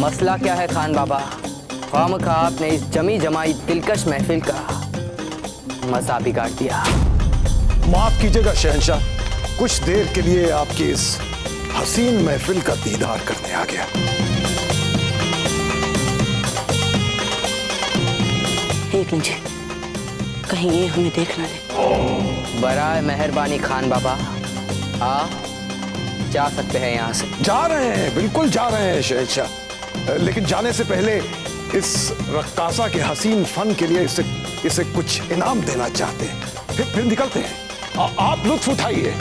मसला क्या है खान बाबा? ख्वामखा आपने इस जमी जमाई दिलकश महफिल का मजा बिगाड़ दिया। माफ कीजिएगा शहंशाह, कुछ देर के लिए आपकी इस हसीन महफिल का दीदार करने आ गया। एक मिनट, कहीं ये हमें देख ना ले। बराए मेहरबानी खान बाबा, आप जा सकते हैं यहाँ से। जा रहे हैं, बिल्कुल जा रहे हैं शहंशाह, लेकिन जाने से पहले इस रक्कासा के हसीन फन के लिए इसे कुछ इनाम देना चाहते हैं। फिर निकलते हैं। आप लुत्फ उठाइए।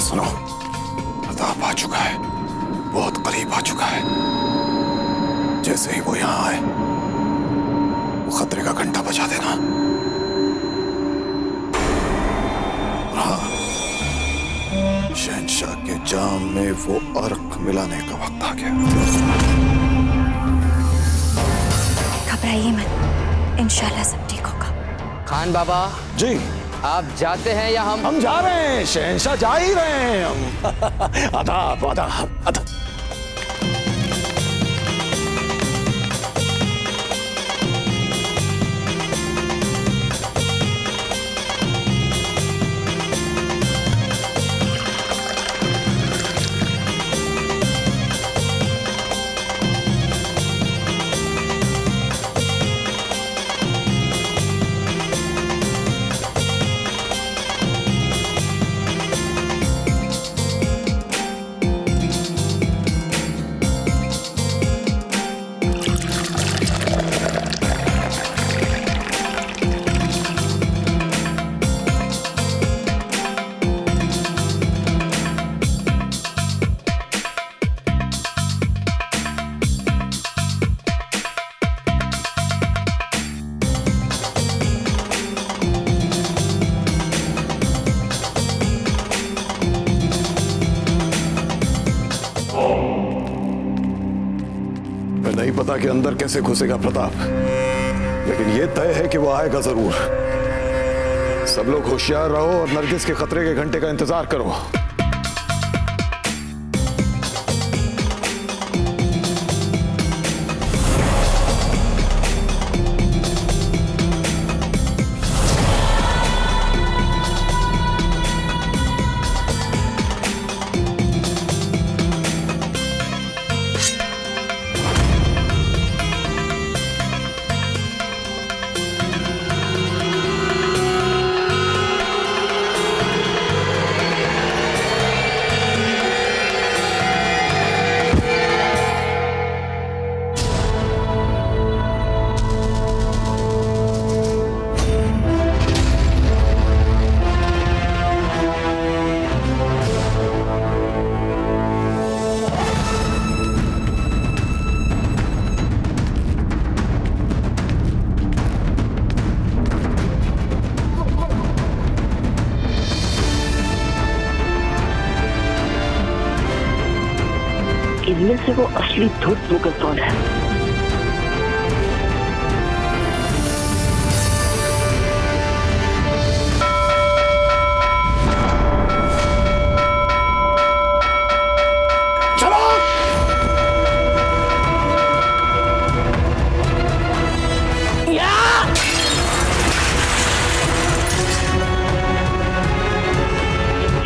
सुनो, अताब आ चुका है, बहुत करीब आ चुका है। जैसे ही वो यहां आए, वो खतरे का घंटा बजा देना। हाँ, शहंशाह के जाम में वो अर्क मिलाने का वक्त आ गया। घबराइए मत, इंशाल्लाह सब ठीक होगा। खान बाबा जी, आप जाते हैं या हम जा रहे हैं शहंशाह, जा ही रहे हैं हम। आदाब आदाब आदाब। नहीं पता कि अंदर कैसे घुसेगा प्रताप, लेकिन यह तय है कि वो आएगा जरूर। सब लोग होशियार रहो और नरगिस के खतरे के घंटे का इंतजार करो। इनमें से वो असली धूत मुगल कौन है?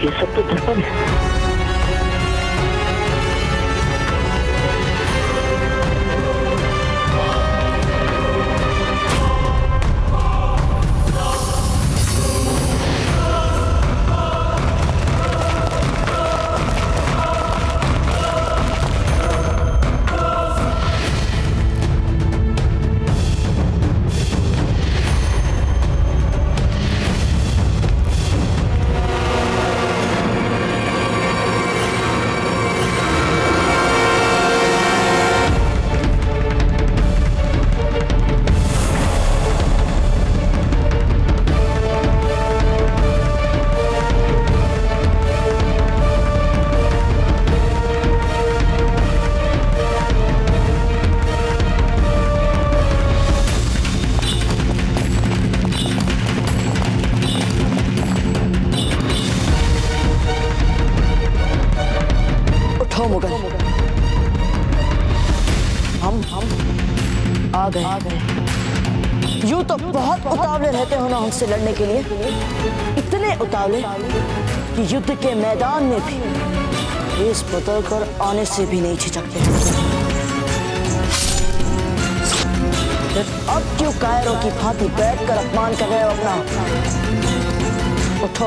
ये सब तो दर्पण है। आ गए। यूं तो बहुत उतावले रहते हो ना हमसे लड़ने के लिए, इतने उतावले कि युद्ध के मैदान में भी भेष बदल कर आने से भी नहीं झिझकते। अब क्यों कायरों की भांति बैठकर अपमान कर रहे हो अपना? उठो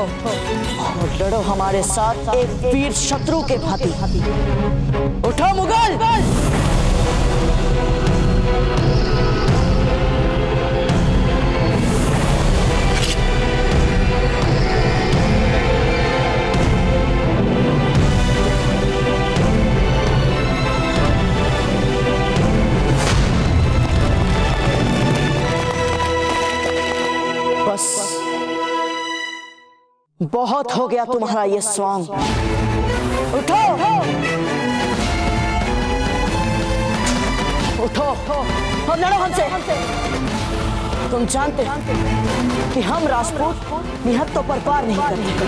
और लड़ो हमारे साथ एक वीर शत्रु के भांति। उठो मुगल! बस बहुत हो गया तुम्हारा ये स्वांग। उठो उठो और लड़ो हमसे। तुम जानते कि हम राजपूत निहत्तों पर पार नहीं करते,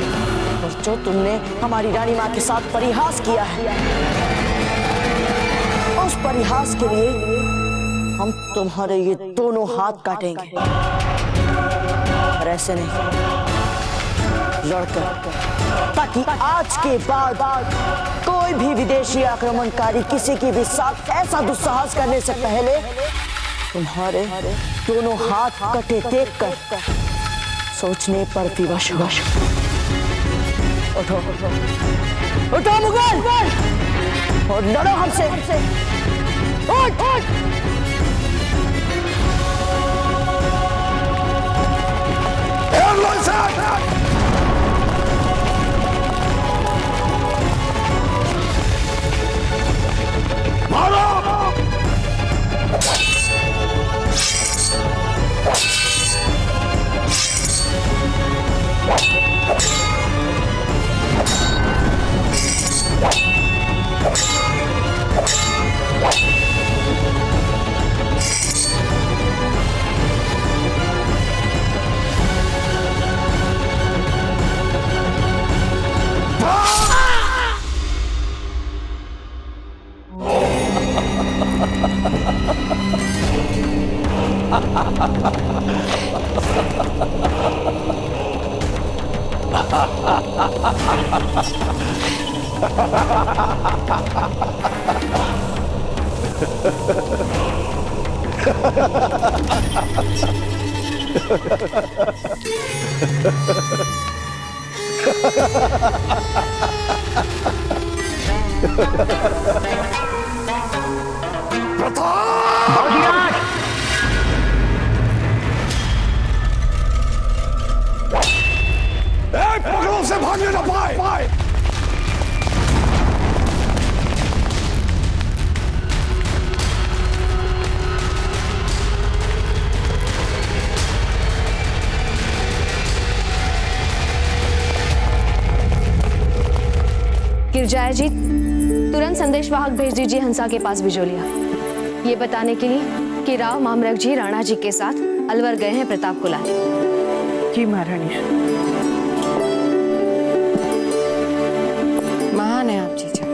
और जो तुमने हमारी रानी माँ के साथ परिहास किया है, उस परिहास के लिए हम तुम्हारे ये दोनों हाथ काटेंगे, और ऐसे नहीं, लड़कर, ताकि आज के बाद कोई भी विदेशी आक्रमणकारी किसी के भी साथ ऐसा दुस्साहस करने से पहले तुम्हारे दोनों हाथ कटे देखकर सोचने पर विवश हो। उठो उठो मुगल और लड़ो हमसे। उठ उठ पकड़ो से भागने ना पाए। गिरजाया जी, तुरंत संदेशवाहक भेज दीजिए हंसा के पास बिजोलिया, ये बताने के लिए कि राव मामरक जी राणा जी के साथ अलवर गए हैं प्रताप को लाने। जी महारानी। महान है आप जीजा,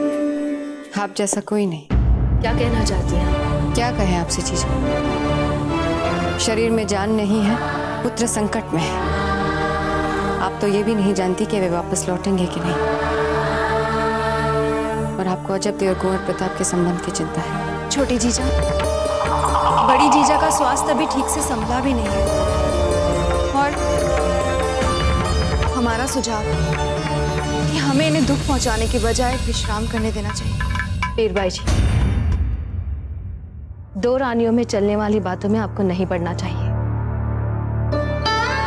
आप जैसा कोई नहीं। क्या कहना चाहती हैं? क्या कहें आपसे जीजा, शरीर में जान नहीं है, पुत्र संकट में है। आप तो ये भी नहीं जानती कि वे वापस लौटेंगे कि नहीं, और आपको अजब देव और कुंवर प्रताप के संबंध की चिंता है। छोटी जीजा, बड़ी जीजा का स्वास्थ्य अभी ठीक से संभला भी नहीं है, और हमारा सुझाव है कि हमें इन्हें दुख पहुंचाने के बजाय विश्राम करने देना चाहिए। पीरबाई जी, दो रानियों में चलने वाली बातों में आपको नहीं पड़ना चाहिए।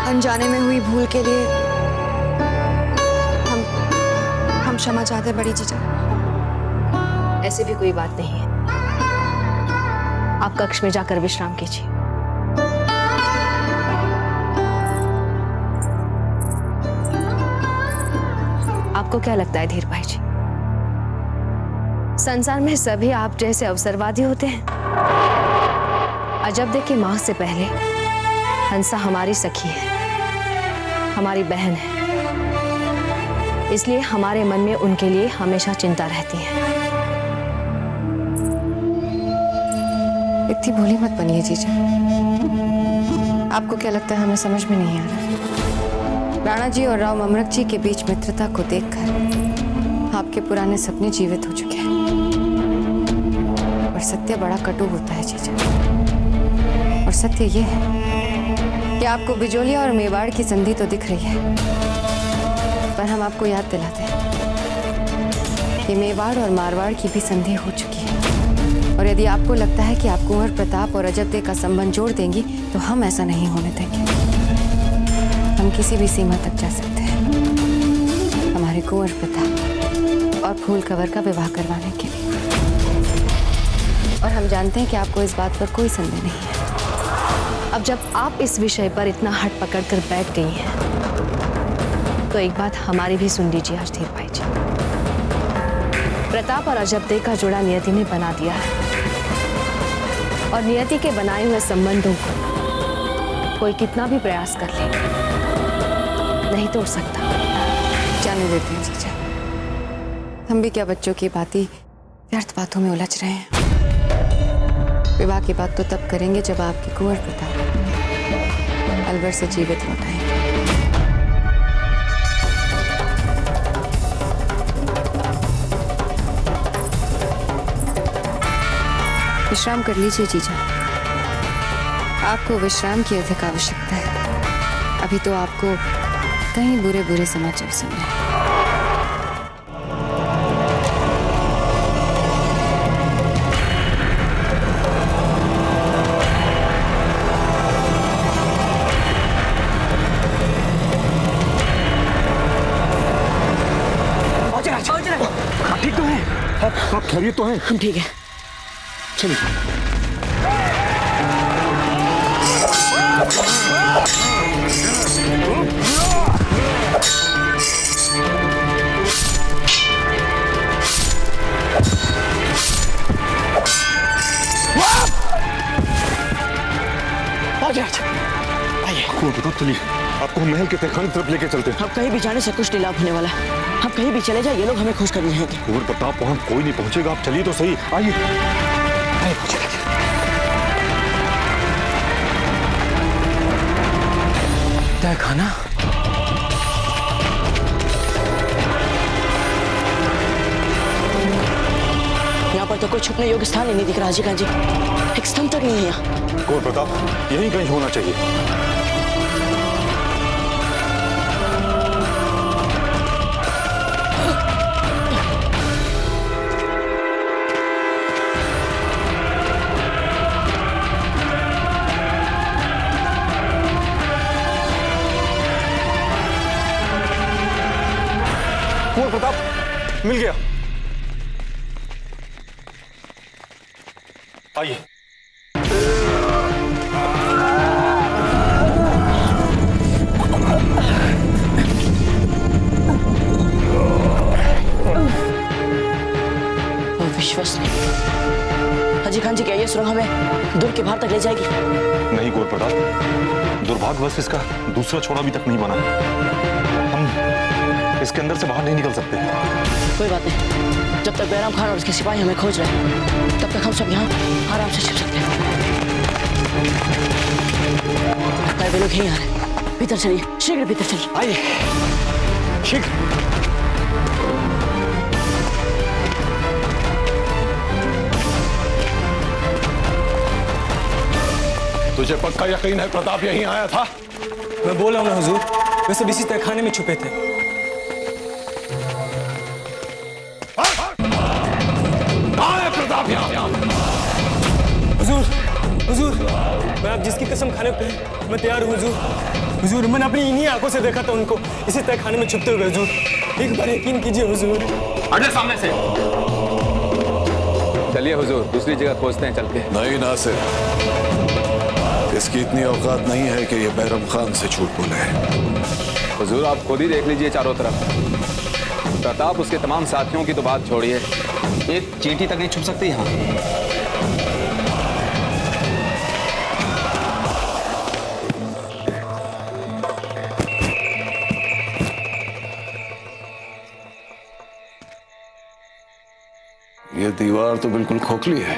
अनजाने में हुई भूल के लिए हम क्षमा चाहते हैं बड़ी जीजा। ऐसी भी कोई बात नहीं है, आप कक्ष में जाकर विश्राम कीजिए। आपको क्या लगता है धीर भाई जी, संसार में सभी आप जैसे अवसरवादी होते हैं? अजब देखिए, मां से पहले हंसा हमारी सखी है, हमारी बहन है, इसलिए हमारे मन में उनके लिए हमेशा चिंता रहती है। इतनी भोली मत बनिए जीजा। आपको क्या लगता है हमें समझ में नहीं आ रहा? राणा जी और राव ममरक जी के बीच मित्रता को देखकर आपके पुराने सपने जीवित हो चुके हैं। और सत्य बड़ा कटु होता है जीजा। और सत्य ये है कि आपको बिजोलिया और मेवाड़ की संधि तो दिख रही है, पर हम आपको याद दिलाते हैं कि मेवाड़ और मारवाड़ की भी संधि हो चुकी है। और यदि आपको लगता है कि आप कुंवर प्रताप और अजब दे का संबंध जोड़ देंगी, तो हम ऐसा नहीं होने देंगे। हम किसी भी सीमा तक जा सकते हैं हमारे कुंवर प्रताप और फूल कंवर का विवाह करवाने के लिए। और हम जानते हैं कि आपको इस बात पर कोई संदेह नहीं है। अब जब आप इस विषय पर इतना हट पकड़ कर बैठ गई हैं, तो एक बात हमारी भी सुन लीजिए आज धीर भाई जी। प्रताप और अजब दे का जोड़ा नियति ने बना दिया है, और नियति के बनाए हुए संबंधों को कोई कितना भी प्रयास कर ले नहीं तोड़ सकता। जाने देते हैं जीजा, हम भी क्या बच्चों की बातें व्यर्थ बातों में उलझ रहे हैं। विवाह की बात तो तब करेंगे जब आपके कुंवर प्रताप अलवर से जीवित लौट आएंगे। विश्राम कर लीजिए जीजा, आपको विश्राम की अधिक आवश्यकता है। अभी तो आपको कहीं बुरे बुरे समाचार सुनने हैं। ठीक तो है? आप खैरियत तो हैं? हम ठीक है। चलिए। बताओ, चलिए आपको हम महल के तहखाने तरफ लेके चलते हैं। अब कहीं भी जाने से कुछ नहीं लाभ होने वाला। हम कहीं भी चले जाए, ये लोग हमें खुश करने हैं। कुंवर प्रताप वहां कोई नहीं पहुंचेगा, आप चलिए तो सही। आइए तहखाना। यहाँ पर तो कोई छुपने योग्य स्थान ही नहीं दिख रहा जी। काजी, एक स्तंभ तक नहीं है यहाँ। कुंवर प्रताप यहीं कहीं होना चाहिए। कुंवर प्रताप मिल गया। आइए। विश्वसनीय। हाजी खान जी, क्या ये सुरंग हमें दुर्ग के बाहर तक ले जाएगी? नहीं कुंवर प्रताप, दुर्भाग्यवश इसका दूसरा छोड़ा अभी तक नहीं बना। हम इसके अंदर से बाहर नहीं निकल सकते। कोई बात नहीं, जब तक बैराम खान और उसके सिपाही हमें खोज रहे हैं, तब तक हम सब यहाँ आराम से छिप सकते हैं। लगता है वे लोग यहीं आ रहे हैं। भीतर चलिए, शीघ्र भीतर चलिए। आइए शीघ्र। तुझे पक्का यकीन है प्रताप यहीं आया था? मैं बोला हूं ना हुजूर, वे सब इसी तहखाने में छुपे थे। कहाँ है प्रताप यहाँ? हुजूर, हुजूर, मैं आप जिसकी कसम खाने पे मैं तैयार हूँ हुजूर। हुजूर, मैंने अपनी इन्हीं आंखों से देखा था उनको इसी तहखाने में छुपते हुए। हुजूर, एक बार यकीन कीजिए हुजूर। हटे सामने से। चलिए हुजूर, दूसरी जगह खोजते हैं चल के। नहीं नासिर, इसकी इतनी औकात नहीं है कि ये बैरम खान से झूठ बोले। हुजूर, आप खुद ही देख लीजिए चारों तरफ। प्रताप उसके तमाम साथियों की तो बात छोड़िए, एक चींटी तक नहीं छुप सकती यहाँ। ये दीवार तो बिल्कुल खोखली है।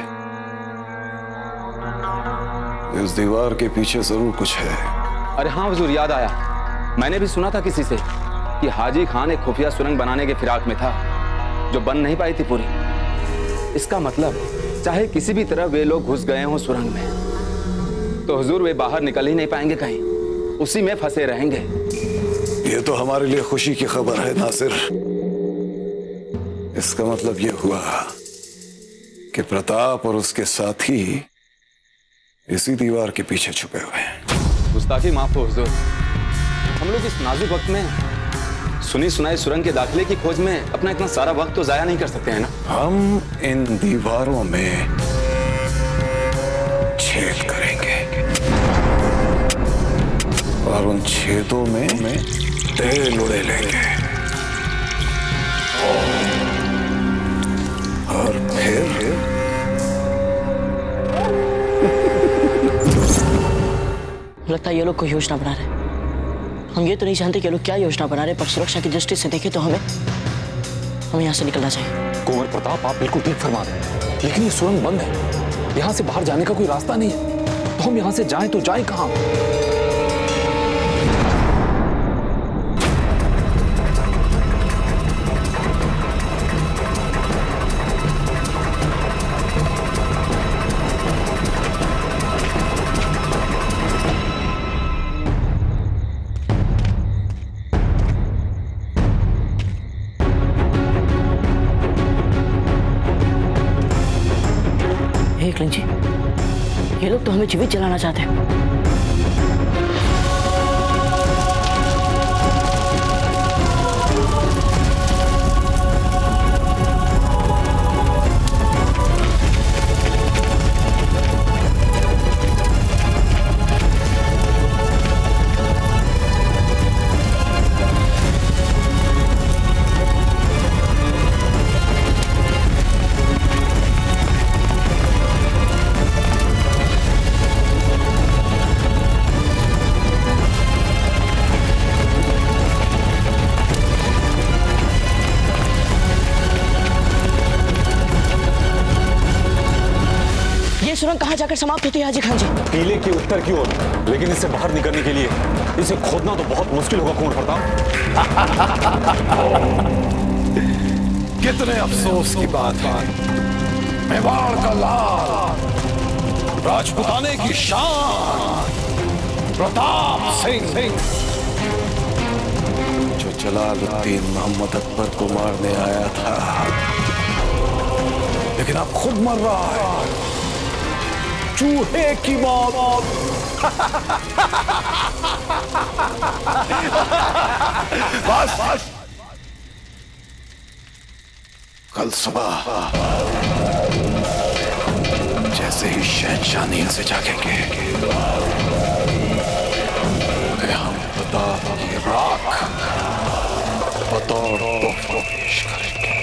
इस दीवार के पीछे जरूर कुछ है। अरे हाँ हुजूर, याद आया। मैंने भी सुना था किसी से कि हाजी खान एक खुफिया सुरंग बनाने के फिराक में था जो बन नहीं पाई थी पूरी। इसका मतलब चाहे किसी भी तरह वे लोग घुस गए हों सुरंग में तो हुजूर वे बाहर निकल ही नहीं पाएंगे, कहीं उसी में फंसे रहेंगे। ये तो हमारे लिए खुशी की खबर है नासिर। इसका मतलब ये हुआ कि प्रताप और उसके साथी इसी दीवार के पीछे छुपे हुए हैं। गुस्ताखी माफ हो हुजूर, हम लोग इस नाजुक वक्त में सुनी सुनाई सुरंग के दाखिले की खोज में अपना इतना सारा वक्त तो जाया नहीं कर सकते हैं ना। हम इन दीवारों में छेद करेंगे और उन छेदों में तेल उड़े लेंगे और फिर लगता है ये लोग कोई योजना बना रहे हैं। हम ये तो नहीं जानते कि ये लोग क्या योजना बना रहे हैं, पर सुरक्षा की दृष्टि से देखें तो हमें यहाँ से निकलना चाहिए। कुंवर प्रताप, आप बिल्कुल ठीक फरमा रहे हैं, लेकिन ये सुरंग बंद है। यहाँ से बाहर जाने का कोई रास्ता नहीं है, तो हम यहाँ से जाएं तो जाएं कहाँ? जी, ये लोग तो हमें जीवित जलाना चाहते हैं। सुरंग कहाँ जाकर समाप्त होती है हाजी खान जी? टीले के उत्तर की ओर, लेकिन इससे बाहर निकलने के लिए इसे खोदना तो बहुत मुश्किल होगा कुंवर प्रताप। कितने अफसोस की बात है, मेवाड़ का लाल, राजपुताने की शान प्रताप सिंह जो जलालुद्दीन मोहम्मद अकबर को मारने आया था, लेकिन अब खुद मर रहा है चूहे की मौत। बस कल सुबह जैसे ही शहंशाह नींद से जागेंगे, हम प्रताप की राख बतौर तोहफा पेश करेंगे।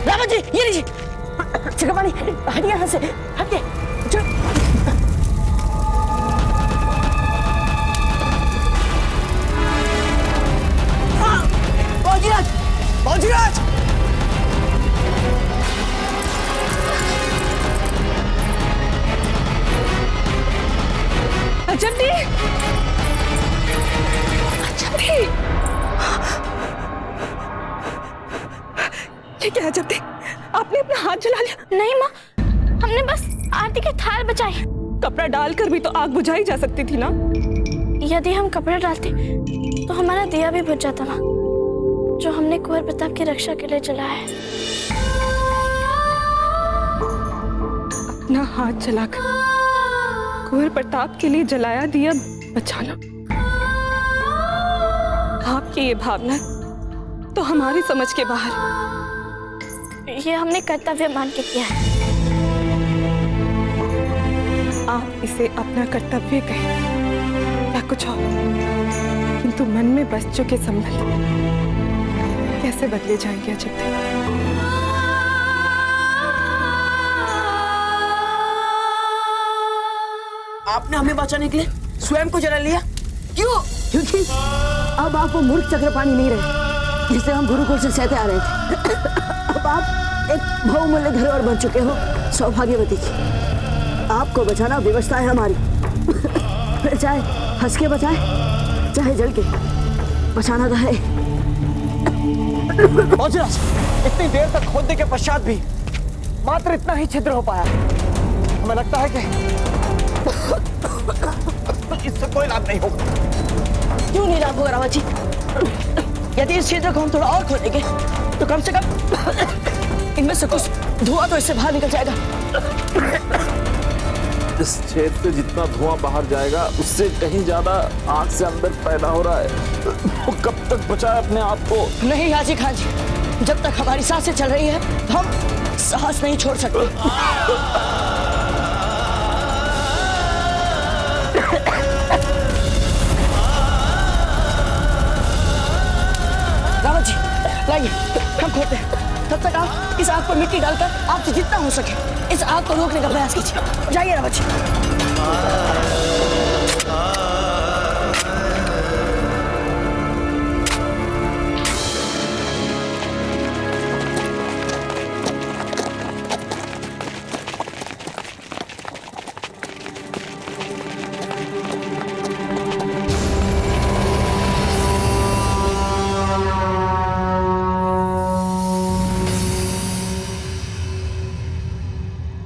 रावत जी, ये लीजिए चिकमानी, हटिए यहाँ से, हटिए। बाजीराज, अजब क्या अजब दी, आपने अपना हाथ जला लिया? नहीं माँ, हमने बस आरती के थाल बचाई। कपड़ा डालकर भी तो आग बुझाई जा सकती थी ना। यदि हम कपड़ा डालते तो हमारा दिया भी बुझ जाता माँ, जो हमने कुंवर प्रताप की रक्षा के लिए जलाया है। अपना हाथ जलाकर कुंवर प्रताप के लिए जलाया दिया बचाना, आपकी ये भावना तो हमारी समझ के बाहर। ये हमने कर्तव्य मान के किया है। आप इसे अपना कर्तव्य कहें या कुछ और, किंतु मन में बस चुके संबंध कैसे बदले जाएंगे अजब तक। आपने हमें बचाने के लिए स्वयं को जला लिया, क्यों? क्योंकि अब आप वो मूर्ख चक्रपाणी नहीं रहे जिसे हम गुरुकुल से सहते आ रहे थे। अब आप एक बहुमूल्य धरोहर बन चुके हो सौभाग्यवती की। आपको बचाना व्यवस्था है हमारी। फिर चाहे हंस के बचाए चाहे जल के, बचाना तो है। मौजराज, इतनी देर तक खोदने के पश्चात भी मात्र इतना ही छिद्र हो पाया। हमें लगता है कि इससे कोई लाभ नहीं होगा। क्यों नहीं लाभ होगा रावत जी? यदि इस क्षेत्र को हम थोड़ा और खोदेंगे तो कम से कम इनमें से कुछ धुआं तो इससे बाहर निकल जाएगा। इस क्षेत्र से जितना धुआं बाहर जाएगा उससे कहीं ज्यादा आग से अंदर पैदा हो रहा है। वो कब तक बचाए अपने आप को? नहीं हाजी खान जी, जब तक हमारी सांसें चल रही है हम साहस नहीं छोड़ सकते। रावत जी लाइए, हम खोदते हैं। तब तक आप इस आग पर मिट्टी डालकर आपसे जितना हो सके इस आग को रोकने का प्रयास कीजिए। जाइए रावत जी।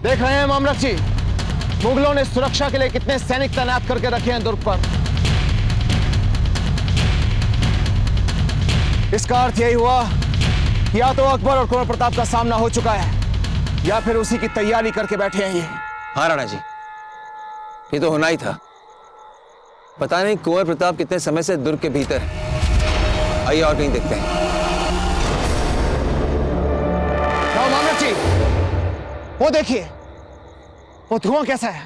देख रहे हैं मामलक जी, मुगलों ने सुरक्षा के लिए कितने सैनिक तैनात करके रखे हैं दुर्ग पर। इसका अर्थ यही हुआ कि या तो अकबर और कुंवर प्रताप का सामना हो चुका है या फिर उसी की तैयारी करके बैठे हैं ये। हाँ राणा जी, ये तो होना ही था। पता नहीं कुंवर प्रताप कितने समय से दुर्ग के भीतर है। आइए और कहीं देखते हैं। मामलक जी, वो देखिए, वो धुआं कैसा है।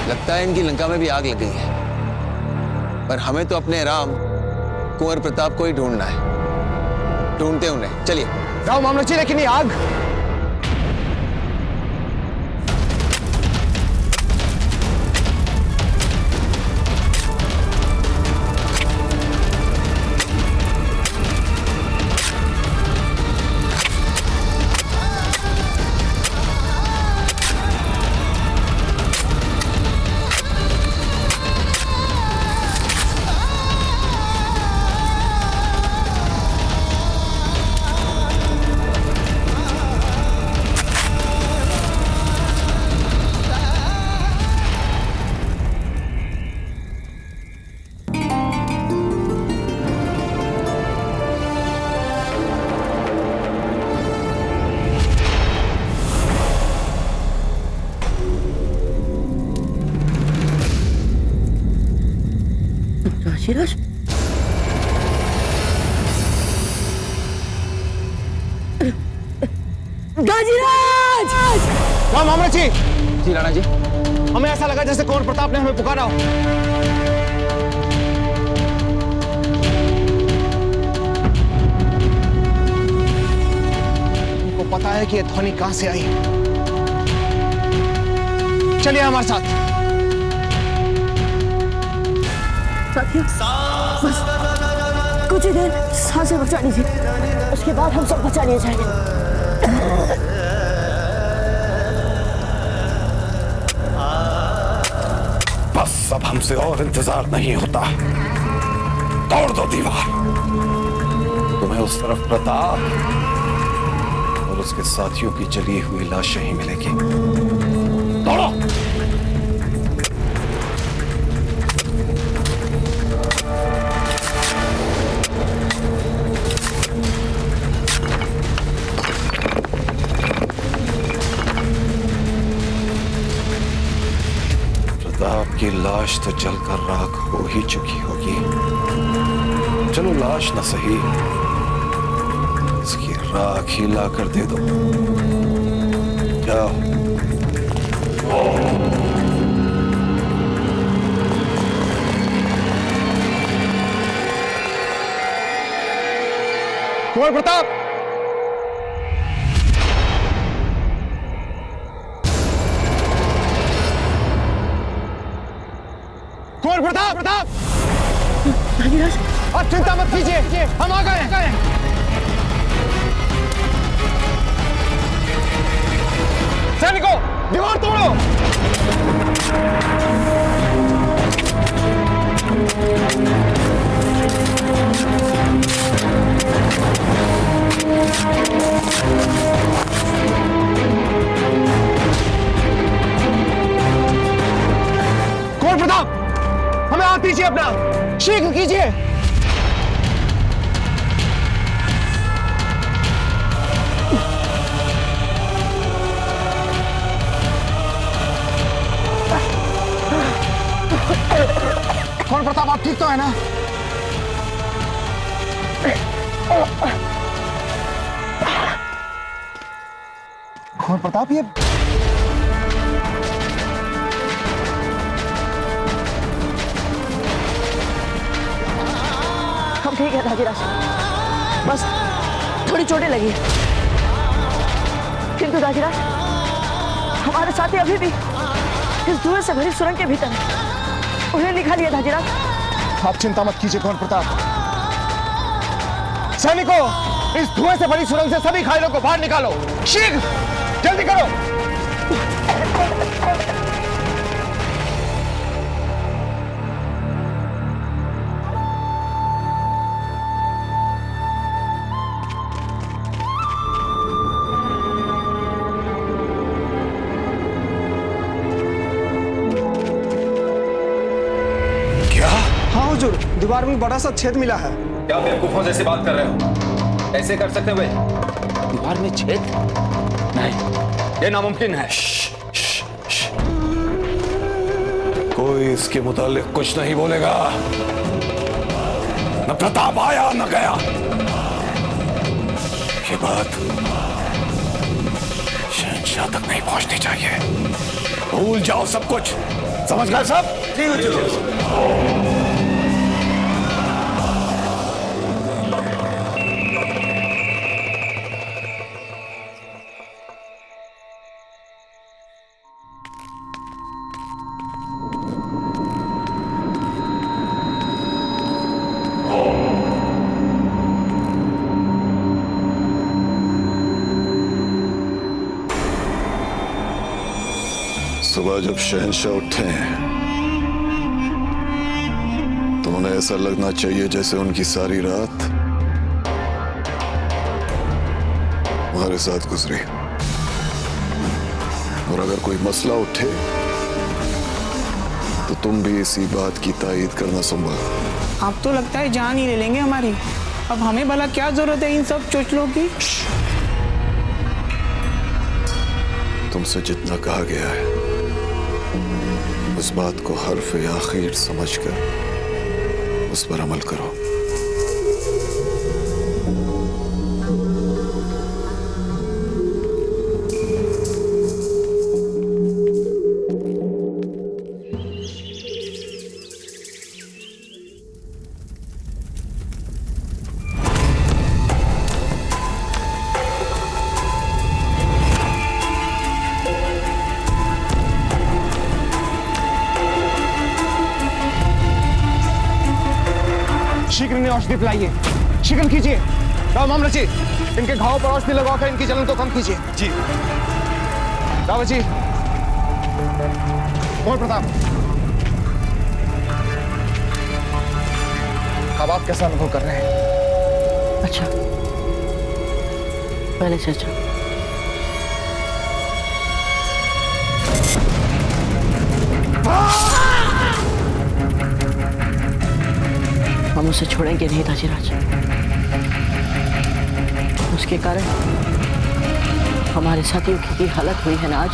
लगता है इनकी लंका में भी आग लग गई है, पर हमें तो अपने राम कुंवर प्रताप को ही ढूंढना है। ढूंढते उन्हें, चलिए। राव मामलक जी, लेकिन ये आग राज, गाजीराज! राव मामलक जी। जी राणा जी। हमें ऐसा लगा जैसे कुंवर प्रताप ने हमें पुकारा हो। उनको पता है कि ये ध्वनि कहां से आई। चलिए हमारे साथ। बस कुछ ही देर सांसें बचा लीजिए, उसके बाद हम सब बचा लिए जाएंगे। बस अब हमसे और इंतजार नहीं होता। तोड़ दो दीवार। तुम्हें उस तरफ प्रताप और उसके साथियों की जली हुई लाशें ही मिलेगी। तोड़ो। लाश तो जलकर राख हो ही चुकी होगी। चलो लाश न सही, इसकी राख ही लाकर दे दो। जाओ। कुंवर प्रताप, कुंवर प्रताप, प्रताप, आप चिंता मत कीजिए, हम आ गए। सैनिकों, दीवार तोड़ो। कुंवर प्रताप, हमें हाथ दीजिए अपना, शीघ्र कीजिए। कुंवर प्रताप, आप ठीक तो है ना? कुंवर प्रताप, ये हम ठीक है धाजीराज, बस थोड़ी चोटें लगी है। किंतु धाजीराज, हमारे साथी अभी भी इस धुएं से भरी सुरंग के भीतर है। उन्हें निकालिए धाजीराज। आप चिंता मत कीजिए कुंवर प्रताप। सैनिकों, इस धुएं से भरी सुरंग से सभी घायलों को बाहर निकालो, शीघ्र, जल्दी करो। दीवार में बड़ा सा छेद मिला है। क्या बेवकूफों जैसी बात कर रहे हो? ऐसे कर सकते हुए दीवार में छेद? नहीं, ये नामुमकिन है। कोई इसके मुतालिक कुछ नहीं बोलेगा। न प्रताप आया न गया। ये बात शहंशाह तक नहीं पहुंचनी चाहिए। भूल जाओ सब कुछ, समझ गए सब? सुबह जब शहंशाह उठे तो उन्हें ऐसा लगना चाहिए जैसे उनकी सारी रात हमारे साथ गुजरी। और अगर कोई मसला उठे तो तुम भी इसी बात की तायीद करना संभव। अब तो लगता है जान ही ले लेंगे हमारी। अब हमें भला क्या जरूरत है इन सब चोचलों की? तुमसे जितना कहा गया है उस बात को हर्फ आखिर समझकर उस पर अमल करो। शीघ्र इन्हें औषधि पिलाइए, शीघ्र कीजिए। राव अमृत जी, इनके घावों पर औषधि लगाकर इनकी जलन को कम कीजिए। जी। रावत जी, कुंवर प्रताप, अब आप कैसा अनुभव कर रहे हैं? अच्छा, पहले से अच्छा। हम उसे छोड़ेंगे नहीं धाजीराज। उसके कारण हमारे साथियों की हालत हुई है ना आज।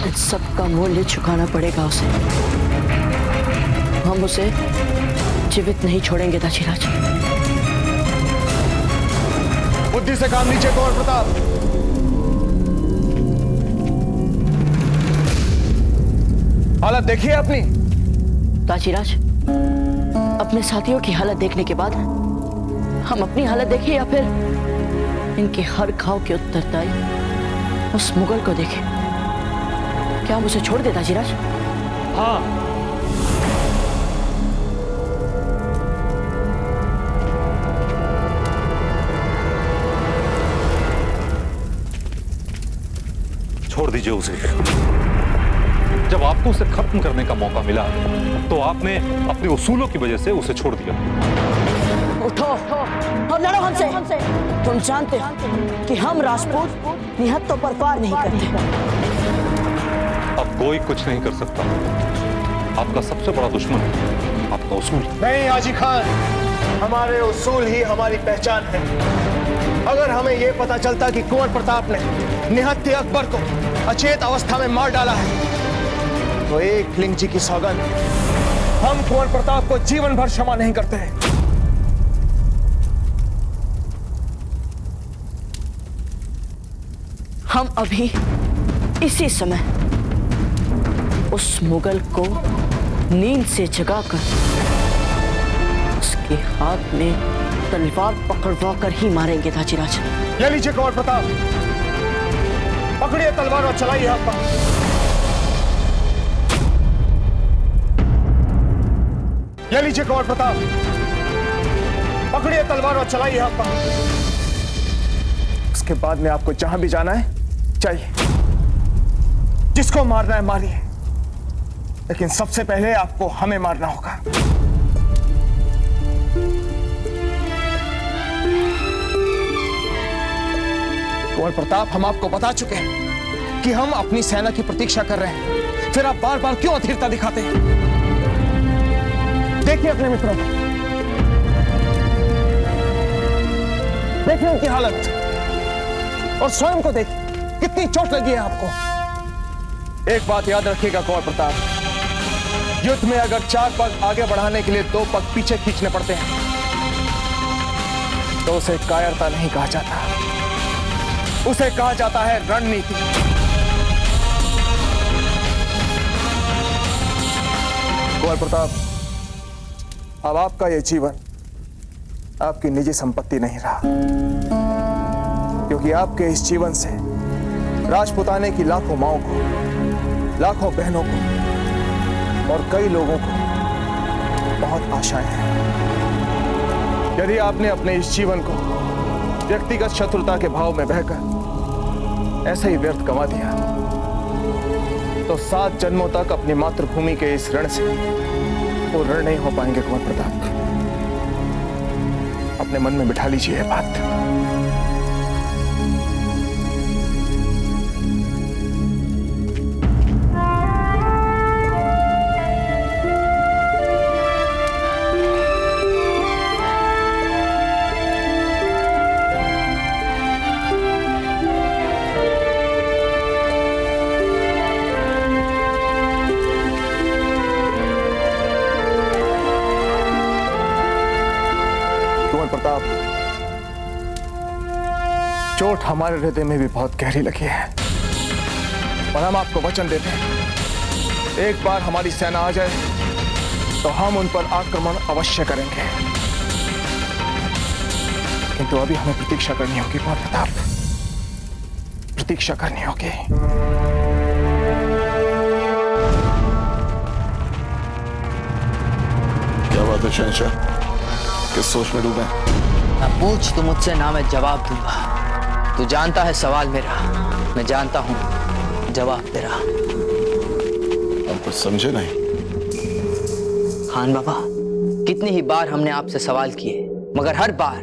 इन सब का मूल्य चुकाना पड़ेगा उसे। हम उसे जीवित नहीं छोड़ेंगे दाजीराज। बुद्धि से काम लीजिए कुंवर प्रताप। हालत देखिए अपनी। दाजीराज, अपने साथियों की हालत देखने के बाद हम अपनी हालत देखें या फिर इनके हर घाव के उत्तरदायी उस मुगल को देखें? क्या हम उसे छोड़ दे दाजीराज? हाँ। छोड़ दीजिए उसे। जब आपको उसे खत्म करने का मौका मिला तो आपने अपने उसूलों की वजह से उसे छोड़ दिया। उठो और लड़ो हमसे। तुम जानते हो कि हम राजपूत निहत्तों पर पार नहीं करते। अब कोई कुछ नहीं कर सकता। आपका सबसे बड़ा दुश्मन आपका उसूल। नहीं हाजी खान, हमारे उसूल ही हमारी पहचान है। अगर हमें यह पता चलता कि कुंवर प्रताप ने निहत्थे अकबर को अचेत अवस्था में मार डाला है तो एक लिंग जी की सौगंध, हम कुंवर प्रताप को जीवन भर क्षमा नहीं करते हैं। हम अभी इसी समय उस मुगल को नींद से जगाकर उसके हाथ में तलवार पकड़वा कर ही मारेंगे दाजीराज। ये लीजिए कुंवर प्रताप, पकड़िए तलवार और चलाइए हाथ पर। ये लीजिए कुंवर प्रताप, पकड़िए तलवार और चलाइए हाथ पर। उसके बाद में आपको जहां भी जाना है चाहिए, जिसको मारना है मारिए, लेकिन सबसे पहले आपको हमें मारना होगा। कुंवर प्रताप, हम आपको बता चुके हैं कि हम अपनी सेना की प्रतीक्षा कर रहे हैं, फिर आप बार बार क्यों अधीरता दिखाते हैं? देखिए अपने मित्रों को, देखिए उनकी हालत और स्वयं को देखिए कितनी चोट लगी है आपको। एक बात याद रखिएगा कुंवर प्रताप, युद्ध में अगर 4 पग आगे बढ़ाने के लिए 2 पग पीछे खींचने पड़ते हैं तो उसे कायरता नहीं कहा जाता, उसे कहा जाता है रणनीति। कुंवर प्रताप, अब आपका यह जीवन आपकी निजी संपत्ति नहीं रहा, क्योंकि आपके इस जीवन से राजपुताने की लाखों माओं को, लाखों बहनों को और कई लोगों को बहुत आशाएं हैं। यदि आपने अपने इस जीवन को व्यक्तिगत शत्रुता के भाव में बहकर ऐसे ही व्यर्थ गंवा दिया तो 7 जन्मों तक अपनी मातृभूमि के इस ऋण से वो ऋण नहीं हो पाएंगे। कुंवर प्रताप, अपने मन में बिठा लीजिए ये बात। प्रताप, चोट हमारे हृदय में भी बहुत गहरी लगी है और हम आपको वचन देते हैं, एक बार हमारी सेना आ जाए तो हम उन पर आक्रमण अवश्य करेंगे, किंतु अभी हमें प्रतीक्षा करनी होगी कुंवर प्रताप, प्रतीक्षा करनी होगी। क्या बात है शहंशाह, किस सोच में डूबे? ना पूछ तो मुझसे, ना मैं जवाब दूंगा। तू जानता है सवाल मेरा, मैं जानता हूं जवाब तेरा। हम कुछ समझे नहीं। खान बाबा, कितनी ही बार हमने आपसे सवाल किए, मगर हर बार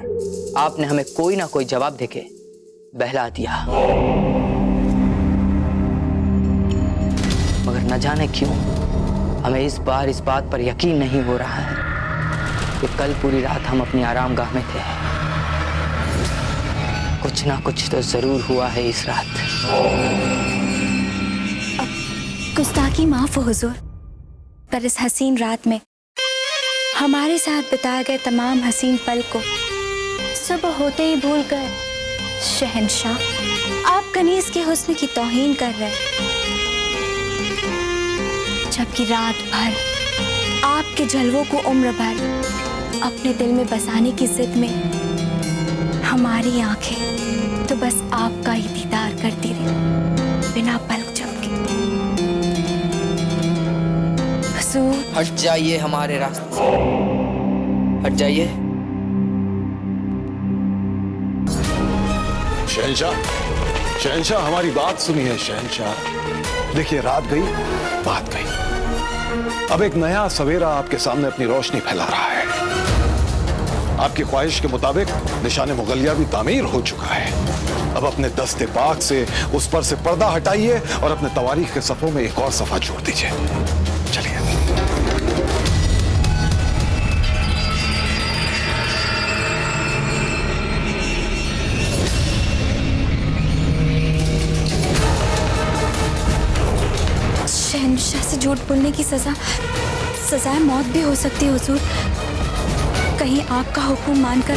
आपने हमें कोई ना कोई जवाब देके बहला दिया। मगर न जाने क्यों हमें इस बार इस बात पर यकीन नहीं हो रहा है कि कल पूरी रात हम अपनी आरामगाह में थे। कुछ ना कुछ तो जरूर हुआ है इस रात। गुस्ताखी माफ हो हुजूर, पर इस हसीन रात में हमारे साथ बिताए गए तमाम हसीन पल को सुबह होते ही भूल गए। शहंशाह, आप कनीज के हुस्न की तौहीन कर रहे हैं, जबकि रात भर आपके जलवों को उम्र भर अपने दिल में बसाने की जिद में हमारी आंखें तो बस आपका ही दीदार करती रही, बिना पलक झपके। हुजूर, हट जाइए हमारे रास्ते से, हट जाइए। शहंशाह, शहंशाह हमारी बात सुनिए शहंशाह। देखिए रात गई, बात गई। अब एक नया सवेरा आपके सामने अपनी रोशनी फैला रहा है। आपकी ख्वाहिश के मुताबिक निशाने मुगलिया भी तामीर हो चुका है। अब अपने दस्ते पाक से उस पर से पर्दा हटाइए और अपने तवारीख के सफों में एक और सफा जोड़ दीजिए। चलिए। शहंशाह से झूठ बोलने की सजाए मौत भी हो सकती है हुजूर। कहीं आपका हुक्म मानकर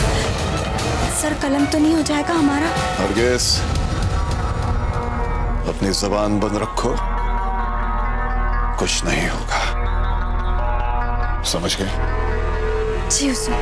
सर कलम तो नहीं हो जाएगा हमारा? हरगिज़, अपनी जबान बंद रखो, कुछ नहीं होगा। समझ गए? जी हुजूर।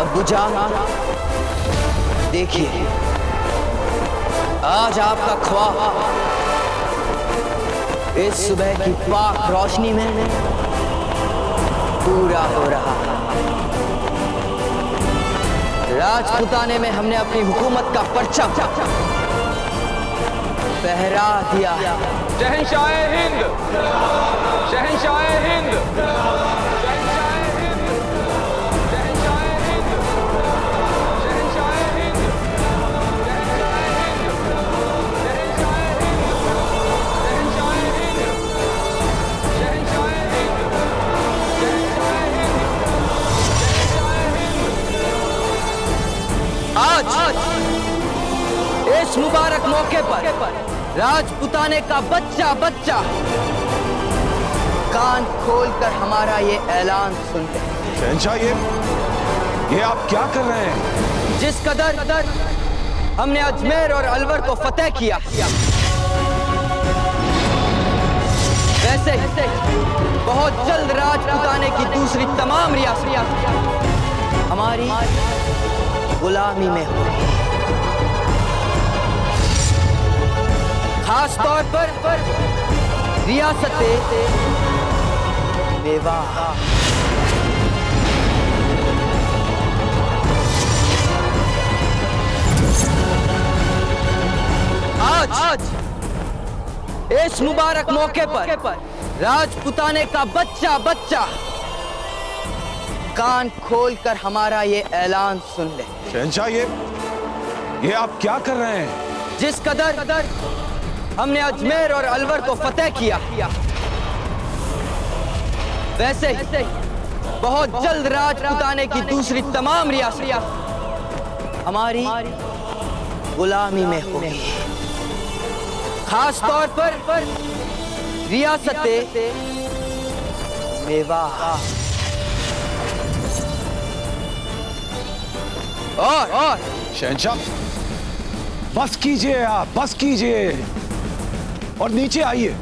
अब्बूजान, देखिए आज आपका ख्वाब इस सुबह की पाक रोशनी में पूरा हो रहा है। राजपुताने में हमने अपनी हुकूमत का परचम फहरा दिया। शहंशाह हिंद, शहंशाह हिंद, आज इस मुबारक मौके पर राजपुताने का बच्चा बच्चा कान खोलकर हमारा ये ऐलान सुन ले। शहंशाह, ये आप क्या कर रहे हैं? जिस कदर हमने अजमेर और अलवर को फतेह किया, वैसे बहुत जल्द राजपुताने की दूसरी तमाम रियासतें हमारी गुलामी में हो। खास तौर पर रियासतें मेवात। आज इस मुबारक मौके पर राजपुताने का बच्चा बच्चा कान खोलकर हमारा ये ऐलान सुन ले। शहंशाह, ये आप क्या कर रहे हैं? जिस कदर हमने अजमेर और अलवर को फतेह किया, वैसे बहुत जल्द राजपुताने की दूसरी तमाम रियासतें हमारी गुलामी में होगी। खास तौर पर रियासतें मेवात। और शहंशाह, बस कीजिए आप, बस कीजिए और नीचे आइए।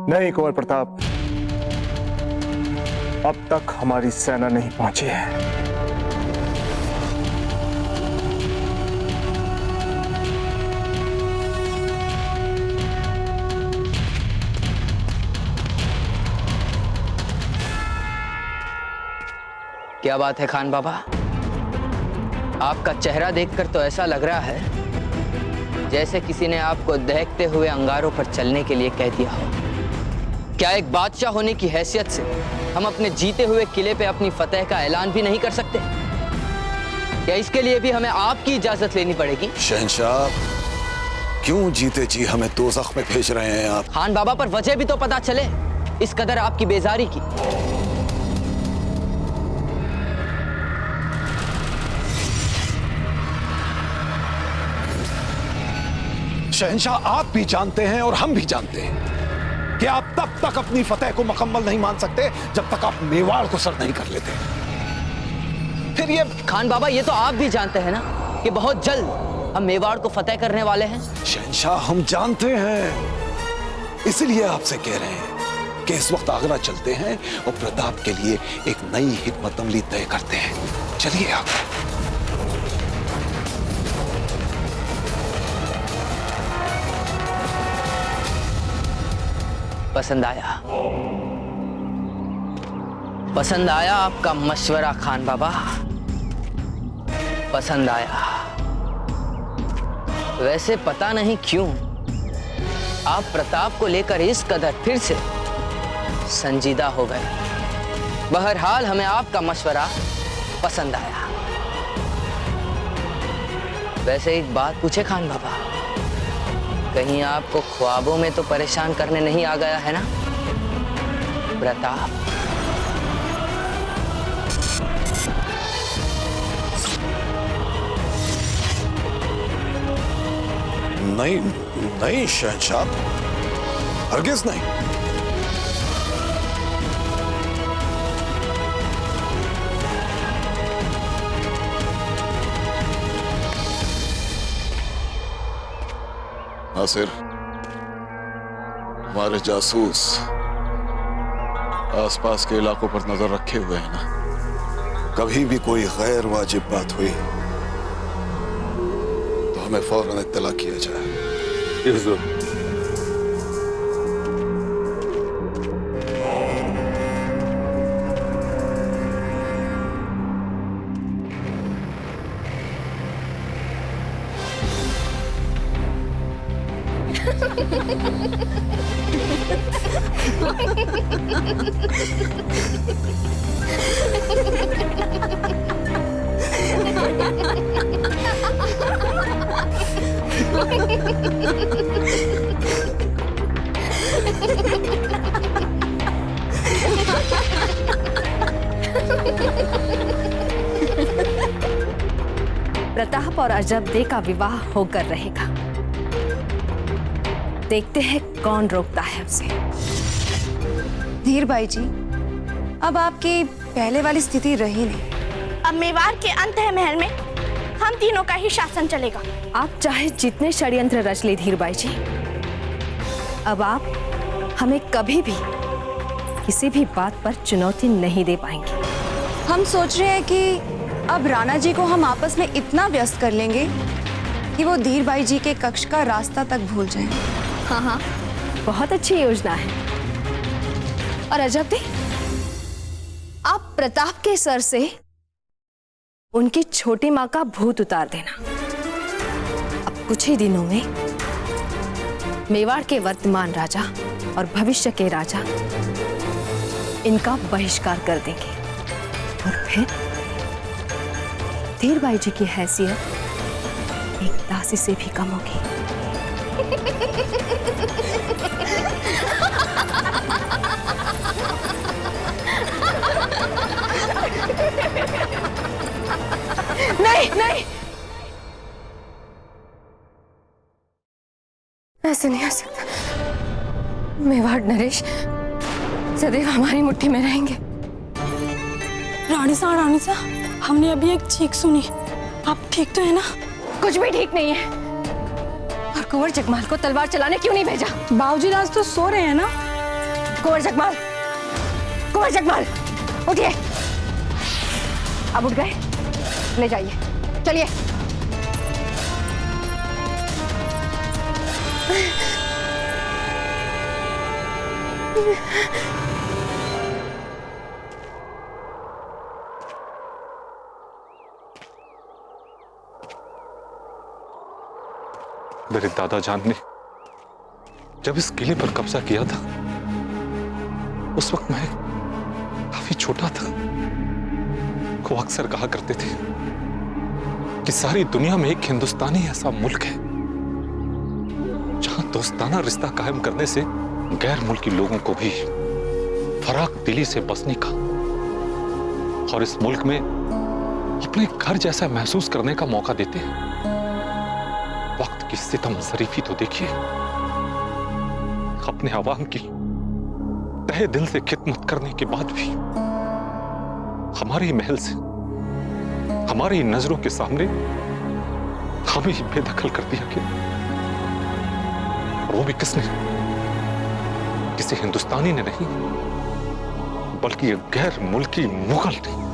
नहीं कुंवर प्रताप, अब तक हमारी सेना नहीं पहुंची है। क्या बात है खान बाबा? आपका चेहरा देखकर तो ऐसा लग रहा है जैसे किसी ने आपको दहकते हुए अंगारों पर चलने के लिए कह दिया हो। क्या एक बादशाह होने की हैसियत से हम अपने जीते हुए किले पे अपनी फतह का ऐलान भी नहीं कर सकते? क्या इसके लिए भी हमें आपकी इजाजत लेनी पड़ेगी? शहंशाह, क्यों जीते जी हमें दोज़ख में भेज रहे हैं आप? खान बाबा, पर वजह भी तो पता चले इस कदर आपकी बेजारी की। शहंशाह, आप भी जानते हैं और हम भी जानते हैं कि आप तब तक अपनी फतह को मुकम्मल नहीं मान सकते जब तक आप मेवाड़ को सर नहीं कर लेते। फिर ये खान बाबा, ये तो आप भी जानते हैं ना कि बहुत जल्द हम मेवाड़ को फतेह करने वाले हैं। शहंशाह, हम जानते हैं, इसलिए आपसे कह रहे हैं कि इस वक्त आगरा चलते हैं और प्रताप के लिए एक नई हिकमत अमली तय करते हैं। चलिए आप। पसंद आया आपका मशवरा खान बाबा, पसंद आया। वैसे पता नहीं क्यों आप प्रताप को लेकर इस कदर फिर से संजीदा हो गए। बहरहाल हमें आपका मशवरा पसंद आया। वैसे एक बात पूछे खान बाबा, कहीं आपको ख्वाबों में तो परेशान करने नहीं आ गया है ना प्रताप? नहीं नहीं शहंशाह, हरगिज नहीं। नासिर, हमारे जासूस आसपास के इलाकों पर नजर रखे हुए हैं ना। कभी भी कोई गैर वाजिब बात हुई तो हमें फौरन इत्तला किया जाए। हुजूर। प्रताप और अजबदे का विवाह होकर रहेगा। देखते हैं कौन रोकता है उसे। धीर भाई जी, अब आपकी पहले वाली स्थिति रही नहीं। अब मेवाड़ के अंत है महल में हम तीनों का ही शासन चलेगा। आप चाहे जितने षड्यंत्र रच ले धीर भाई जी, अब आप हमें कभी भी किसी भी बात पर चुनौती नहीं दे पाएंगे। हम सोच रहे हैं कि अब राणा जी को हम आपस में इतना व्यस्त कर लेंगे कि वो धीर भाई जी के कक्ष का रास्ता तक भूल जाएं। हाँ हाँ, बहुत अच्छी योजना है। और अजबदे, आप प्रताप के सर से उनकी छोटी माँ का भूत उतार देना। अब कुछ ही दिनों में मेवाड़ के वर्तमान राजा और भविष्य के राजा इनका बहिष्कार कर देंगे और फिर धीर भाई जी की हैसियत एक दासी से भी कम होगी। नहीं नहीं, ऐसे नहीं हो सकता। मेवाड़ नरेश सदैव हमारी मुट्ठी में रहेंगे। रानी सा, हमने अभी एक चीख सुनी। आप ठीक तो है ना? कुछ भी ठीक नहीं है। और कुंवर जगमाल को तलवार चलाने क्यों नहीं भेजा? बाबूजी राज तो सो रहे हैं ना। कुंवर जगमाल, उठिए। अब उठ गए, ले जाइए, चलिए। मेरे दादा जान ने जब इस किले पर कब्जा किया था, उस वक्त मैं काफी छोटा था। वो अक्सर कहा करते थे कि सारी दुनिया में एक हिंदुस्तानी ऐसा मुल्क है जहां दोस्ताना रिश्ता कायम करने से गैर मुल्की लोगों को भी फराक दिली से बसने का और इस मुल्क में अपने घर जैसा महसूस करने का मौका देते हैं। वक्त की सितम जरीफी तो देखिए, अपने आवाम की तहे दिल से खिदमत करने के बाद भी हमारे महल से हमारी नजरों के सामने हमें ही बेदखल कर दिया गया। वो भी किसने? किसी हिंदुस्तानी ने नहीं, बल्कि एक गैर मुल्की मुगल ने।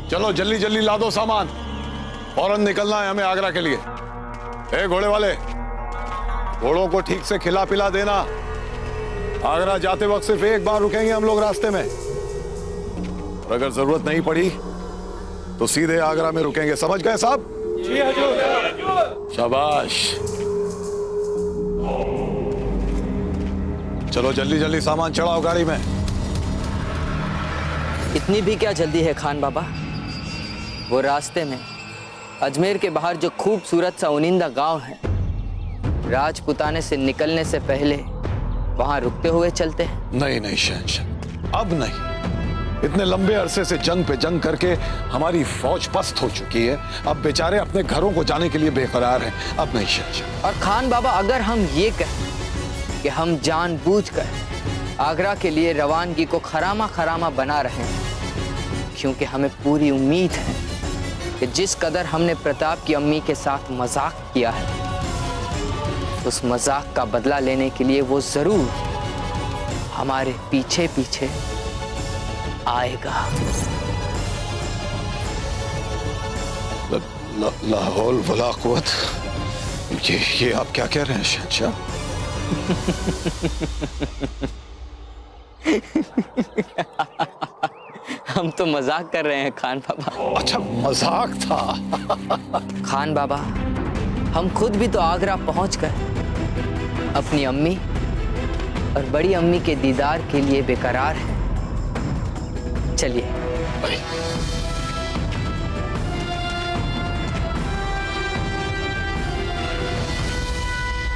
चलो जल्दी जल्दी ला दो सामान, फौरन निकलना है हमें आगरा के लिए। ए घोड़े वाले, घोड़ों को ठीक से खिला पिला देना। आगरा जाते वक्त सिर्फ एक बार रुकेंगे हम लोग रास्ते में, और अगर जरूरत नहीं पड़ी तो सीधे आगरा में रुकेंगे। समझ गए साहब? जी हुजूर। शाबाश। चलो जल्दी जल्दी सामान चढ़ाओ गाड़ी में। इतनी भी क्या जल्दी है खान बाबा? वो रास्ते में अजमेर के बाहर जो खूबसूरत सा उनिंदा गांव है, राजपुताने से निकलने से पहले वहां रुकते हुए चलते हैं। नहीं नहीं शहंशाह, अब नहीं। इतने लंबे अरसे से जंग पे जंग करके हमारी फौज पस्त हो चुकी है। अब बेचारे अपने घरों को जाने के लिए बेकरार हैं। अब नहीं शहंशाह। और खान बाबा, अगर हम ये कहें कि हम जानबूझकर आगरा के लिए रवानगी को खरामा खरामा बना रहे हैं, क्योंकि हमें पूरी उम्मीद है कि जिस कदर हमने प्रताप की अम्मी के साथ मजाक किया है, उस मजाक का बदला लेने के लिए वो जरूर हमारे पीछे पीछे आएगा। ला हौल वला कुव्वत। ये आप क्या कह रहे हैं शहंशाह? हम तो मजाक कर रहे हैं खान बाबा। अच्छा, मजाक था। खान बाबा, हम खुद भी तो आगरा पहुंचकर अपनी अम्मी और बड़ी अम्मी के दीदार के लिए बेकरार हैं। चलिए।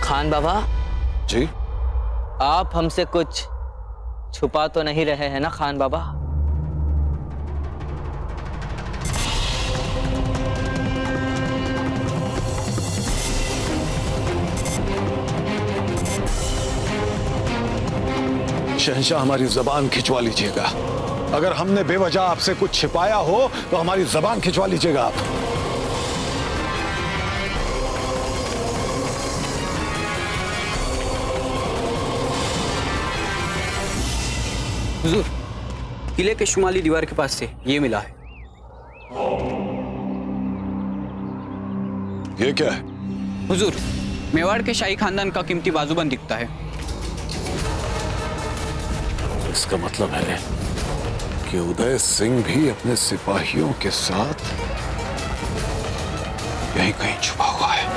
खान बाबा जी, आप हमसे कुछ छुपा तो नहीं रहे हैं ना खान बाबा? शहंशाह, हमारी जबान खिंचवा लीजिएगा। अगर हमने बेवजह आपसे कुछ छिपाया हो तो हमारी जबान खिंचवा लीजिएगा आप। हुजूर, किले के शुमाली दीवार के पास से ये मिला है। ये क्या है? हुजूर, मेवाड़ के शाही खानदान का कीमती बाजूबंद दिखता है। इसका मतलब है कि उदय सिंह भी अपने सिपाहियों के साथ यहीं कहीं छुपा हुआ है।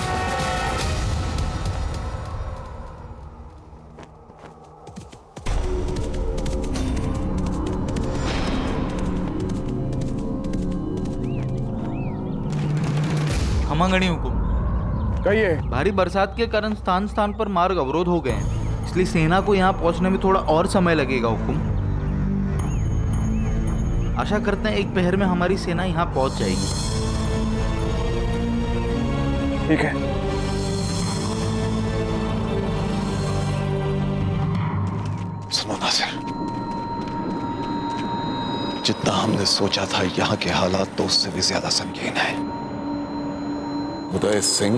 खमागणी हुकुम। कहिए। भारी बरसात के कारण स्थान स्थान पर मार्ग अवरोध हो गए हैं, इसलिए सेना को यहाँ पहुंचने में थोड़ा और समय लगेगा हुकुम। आशा करते हैं एक पहर में हमारी सेना यहाँ पहुंच जाएगी। ठीक है। सुनो नासिर, जितना हमने सोचा था यहाँ के हालात तो उससे भी ज्यादा संगीन है। उदय सिंह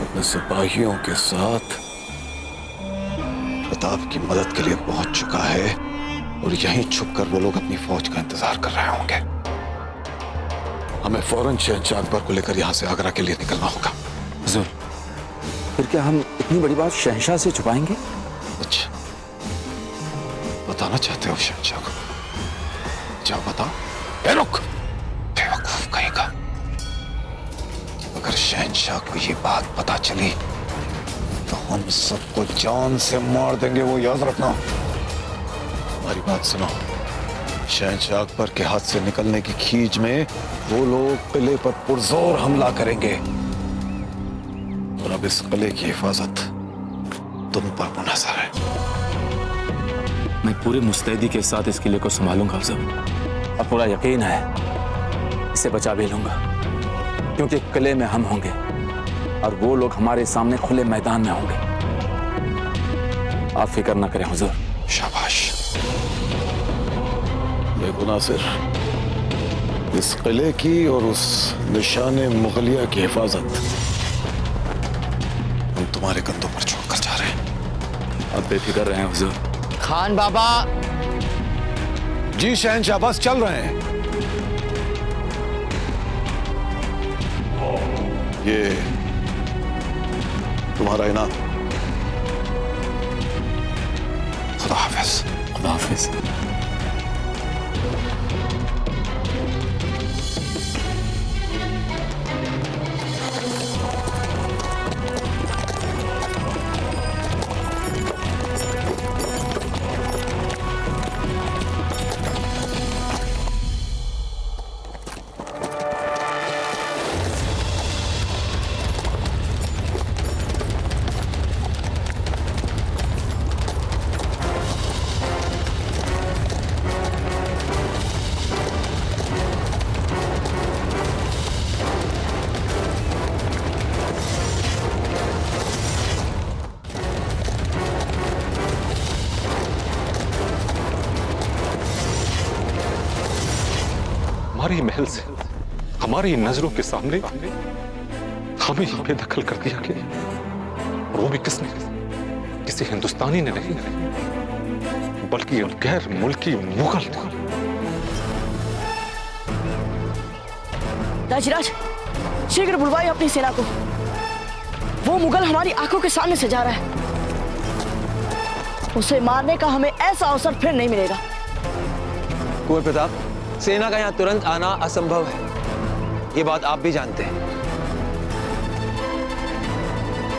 अपने सिपाहियों के साथ प्रताप की मदद के लिए पहुंच चुका है और यहीं छुपकर वो लोग अपनी फौज का इंतजार कर रहे होंगे। हमें फौरन शहंशाह अकबर को लेकर यहां से आगरा के लिए निकलना होगा। हुजूर, फिर क्या हम इतनी बड़ी बात शहंशाह से छुपाएंगे? अच्छा, बताना चाहते हो शहंशाह को? जाओ बताओ। रुक, बेवकूफ कहेगा। अगर शहंशाह को ये बात पता चली तो हम सबको जान से मार देंगे, वो याद रखना। हमारी बात सुनो। शहंशाह अकबर के हाथ से निकलने की खींच में वो लोग किले पर पुरजोर हमला करेंगे और अब इस किले की हिफाजत तुम पर मुनहसर है। मैं पूरी मुस्तैदी के साथ इस किले को संभालूंगा हुजूर। अब पूरा यकीन है इसे बचा भी लूंगा, क्योंकि किले में हम होंगे और वो लोग हमारे सामने खुले मैदान में होंगे। आप फिक्र ना करें हुजूर। शाबाश। देखो नासिर, इस किले की और उस निशाने मुगलिया की हिफाजत हम तुम्हारे कंधों पर छोड़कर जा रहे हैं। आप बेफिक्र रहे हैं हुजूर। खान बाबा। जी शहंशाह, बस चल रहे हैं। ये तुम्हारा इनाम। खुदा हाफिज। खुदा हाफिज। हमारी महल से हमारी नजरों के सामने हमें ही बेदखल कर दिया गया, और वो भी किसने? किसी हिंदुस्तानी ने नहीं, बल्कि गैर मुल्की मुगल ने। राजराज, शीघ्र बुलवाइए अपनी सेना को। वो मुगल हमारी आंखों के सामने से जा रहा है। उसे मारने का हमें ऐसा अवसर फिर नहीं मिलेगा। कुंवर प्रताप, सेना का यहाँ तुरंत आना असंभव है, ये बात आप भी जानते हैं।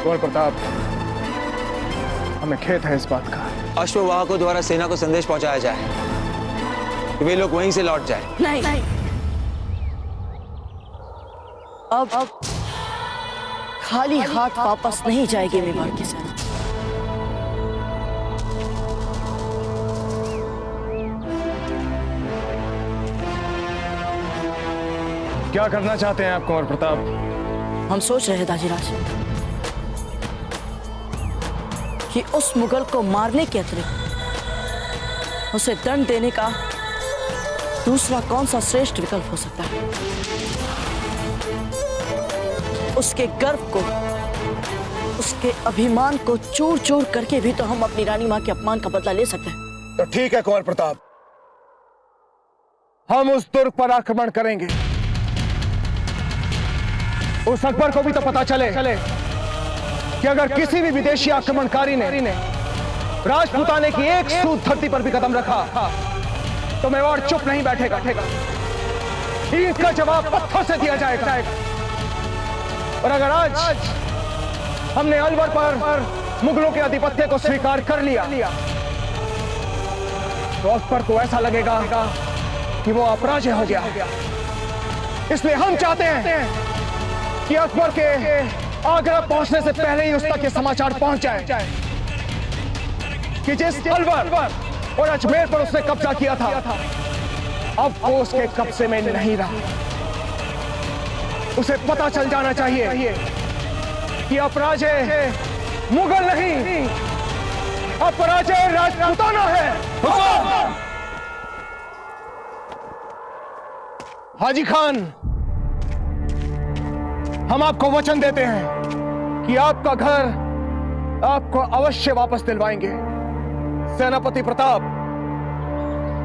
कुंवर प्रताप, हमें खेद है इस बात का। अश्ववाहकों द्वारा सेना को संदेश पहुंचाया जाए कि वे लोग वहीं से लौट जाएं। नहीं। अब खाली हाथ वापस नहीं जाएगी मेवाड़ की सेना। क्या करना चाहते हैं आप कुंवर प्रताप? हम सोच रहे हैं दाजीराज कि उस मुगल को मारने के अतिरिक्त उसे दंड देने का दूसरा कौन सा श्रेष्ठ विकल्प हो सकता है। उसके गर्व को, उसके अभिमान को चूर चूर करके भी तो हम अपनी रानी मां के अपमान का बदला ले सकते हैं। तो ठीक है कुंवर प्रताप, हम उस दुर्ग पर आक्रमण करेंगे। उस अकबर को भी तो पता चले कि अगर किसी भी विदेशी आक्रमणकारी ने राजपूताने की एक सूत धरती पर भी कदम रखा तो मेवाड़ चुप नहीं बैठेगा। ईंट का जवाब पत्थर से दिया जाएगा। और अगर आज हमने अलवर पर मुगलों के आधिपत्य को स्वीकार कर लिया तो अकबर को ऐसा लगेगा कि वो अपराजय हो गया। इसलिए हम चाहते हैं कि अकबर के आगरा पहुंचने से पहले ही उस तक ये समाचार पहुंच जाए कि जिस अलवर और अजमेर पर उसने कब्जा किया था अब वो उसके कब्जे में नहीं रहा। उसे पता चल जाना चाहिए कि अपराजय मुगल नहीं, अपराजय राजपूताना है। हाजी खान, हम आपको वचन देते हैं कि आपका घर आपको अवश्य वापस दिलवाएंगे। सेनापति प्रताप,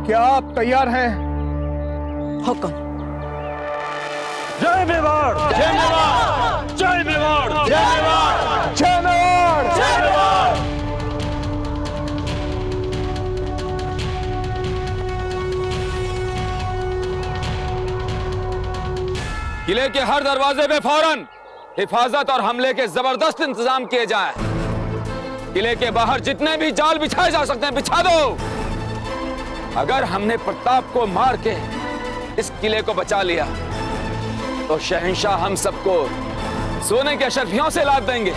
क्या आप तैयार हैं? हुक्म। जय मेवाड़, जय मेवाड़, जय मेवाड़, जय मेवाड़, जय मेवाड़, जय मेवाड़। किले के हर दरवाजे पे फौरन हिफाजत और हमले के जबरदस्त इंतजाम किए जाएं। किले के बाहर जितने भी जाल बिछाए जा सकते हैं बिछा दो। अगर हमने प्रताप को मार के इस किले को बचा लिया तो शहंशाह हम सबको सोने के अशर्फियों से लाद देंगे।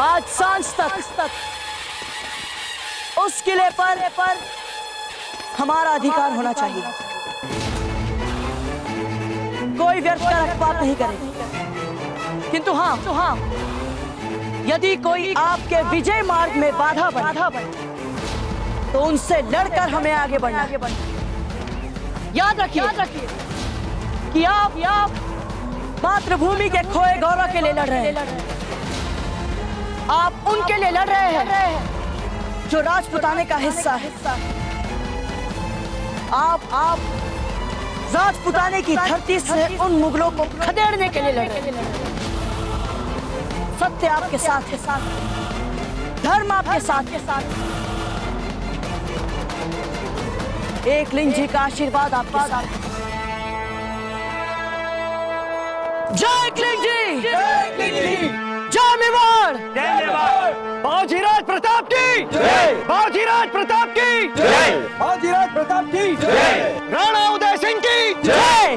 आज सांझ तक उस किले पर हमारा अधिकार होना चाहिए। कोई व्यर्थ का रखपात नहीं करेगा। किंतु हाँ, यदि कोई आपके विजय मार्ग में बाधा बने तो उनसे लड़कर हमें आगे बढ़ना। याद रखिए कि आप मातृभूमि के खोए गौरव के लिए लड़ रहे हैं। आप उनके लिए लड़ रहे हैं जो राजपुताने का हिस्सा है। आप राजपुताने की धरती से उन मुगलों को खदेड़ने के लिए लड़ रहे हैं। सत्य आपके साथ है, धर्म आपके साथ है। एकलिंग जी का आशीर्वाद आपके साथ है। जय एकलिंग जी, जय मेवाड़, जय मेवाड़। बाजीराज प्रताप की जय, बाजीराज प्रताप की जय, बाजीराज प्रताप की जय, राणा उदय सिंह की जय।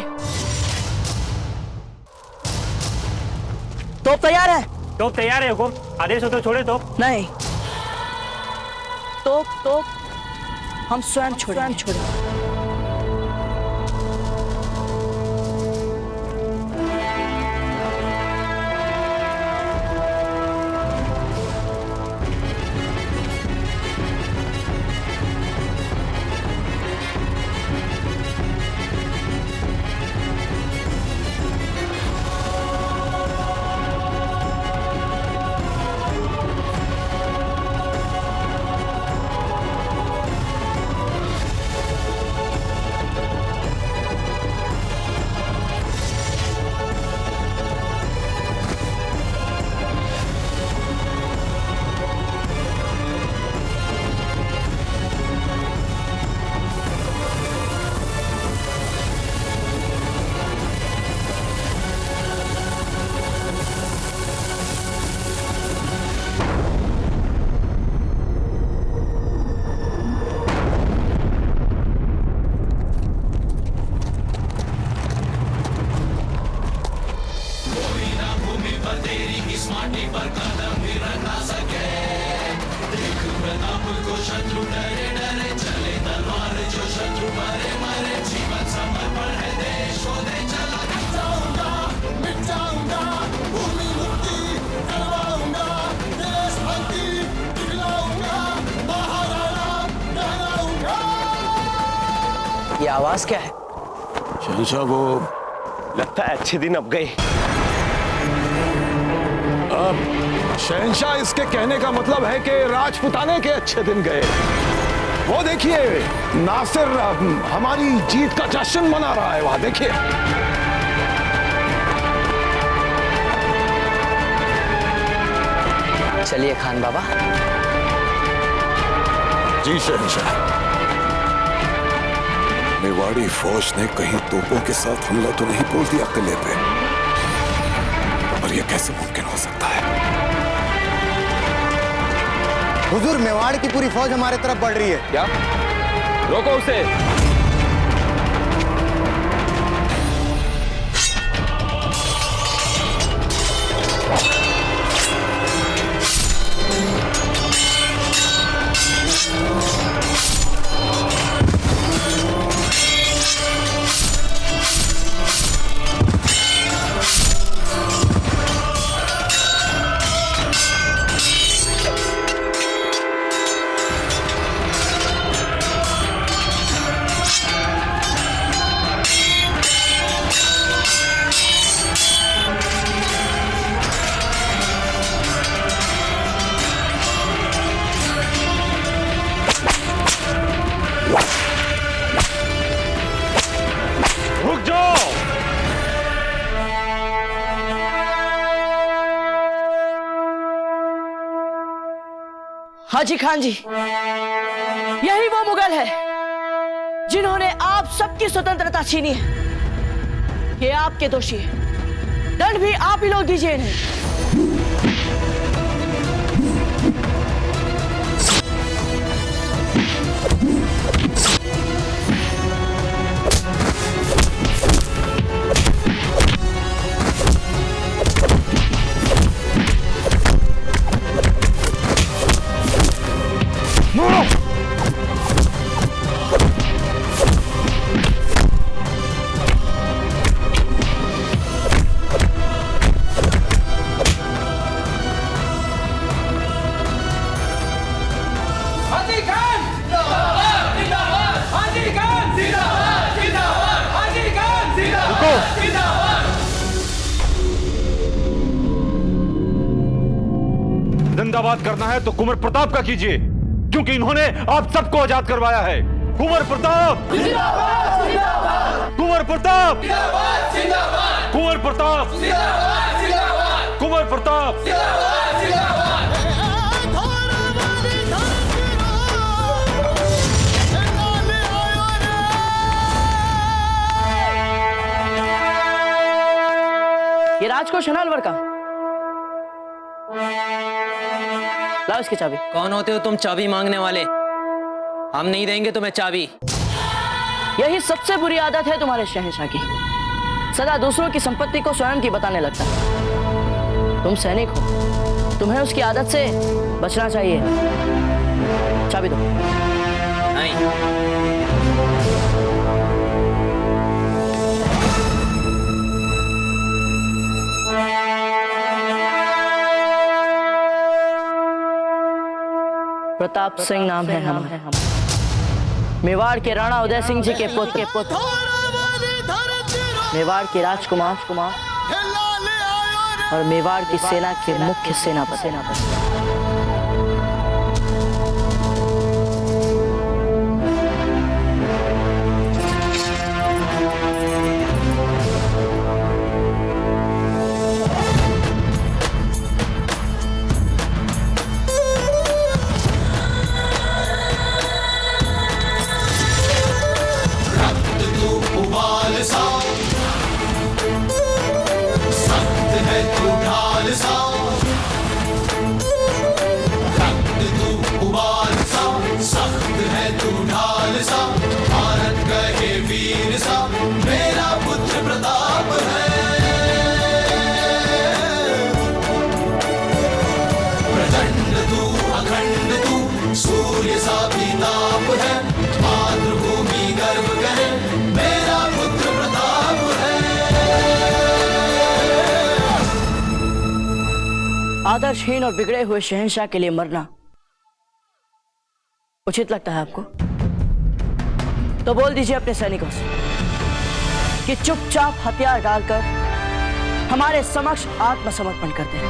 तोप तैयार है? तोप तैयार है हुकुम। आदेश हो तो छोड़े तोप। नहीं, तोप हम स्वयं छोड़े। ये आवाज क्या है? शहंशाह, वो लगता है अच्छे दिन अब गए। अब शहंशाह, इसके कहने का मतलब है कि राजपुताने के अच्छे दिन गए। वो देखिए, नासिर हमारी जीत का जश्न मना रहा है वहां, देखिए। चलिए खान बाबा। जी शहंशाह। मेवाड़ी फौज ने कहीं तोपों के साथ हमला तो नहीं बोल दिया किले पे? और यह कैसे मुमकिन हो सकता है? हुजूर, मेवाड़ की पूरी फौज हमारे तरफ बढ़ रही है। क्या? रोको उसे। हाजी खान जी, यही वो मुगल है जिन्होंने आप सबकी स्वतंत्रता छीनी है। ये आपके दोषी है, दंड भी आप ही लोग दीजिए इन्हें। जिंदाबाद करना है तो कुंवर प्रताप का कीजिए, क्योंकि इन्होंने आप सबको आजाद करवाया है। कुंवर प्रताप जिंदाबाद, जिंदाबाद। कुंवर प्रताप जिंदाबाद, जिंदाबाद। कुंवर प्रताप जिंदाबाद, जिंदाबाद। कुंवर प्रताप जिंदाबाद, जिंदाबाद। ये राजकोष है ना अलवर का, लाओ इसकी चाबी। कौन होते हो तुम चाबी मांगने वाले? हम नहीं देंगे तुम्हें चाबी। यही सबसे बुरी आदत है तुम्हारे शहंशाह की, सदा दूसरों की संपत्ति को स्वयं की बताने लगता है। तुम सैनिक हो, तुम्हें उसकी आदत से बचना चाहिए। चाबी दो। नहीं। प्रताप सिंह नाम है हमारा, मेवाड़ के राणा उदय सिंह जी के पुत्र, मेवाड़ के राजकुमार और मेवाड़ की सेना के मुख्य सेनापति। आदर्शहीन और बिगड़े हुए शहंशाह के लिए मरना उचित लगता है आपको? तो बोल दीजिए अपने सैनिकों से कि चुपचाप हथियार डालकर हमारे समक्ष आत्मसमर्पण कर दें।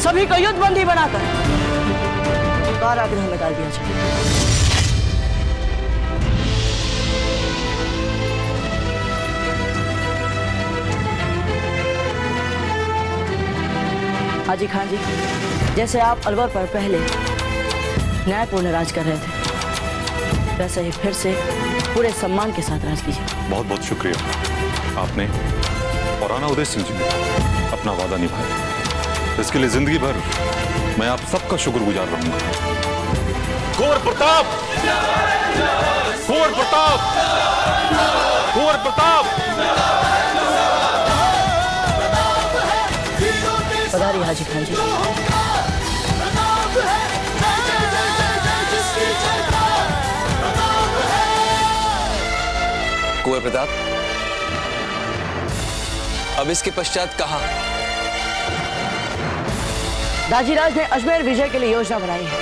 सभी को युद्धबंदी बनाकर कारागृह में डाल दिया जाए। हाजी खान जी, जैसे आप अलवर पर पहले न्यायपूर्ण राज कर रहे थे, वैसे ही फिर से पूरे सम्मान के साथ राज कीजिए। बहुत बहुत शुक्रिया। आपने और राणा उदय सिंह जी ने अपना वादा निभाया, इसके लिए जिंदगी भर मैं आप सबका शुक्रगुजार रहूंगा। कुंवर प्रताप, कुंवर प्रताप, कुंवर प्रताप। पधारिए हाजी खान जी। कुंवर प्रताप, अब इसके पश्चात कहां? दाजीराज ने अजमेर विजय के लिए योजना बनाई है।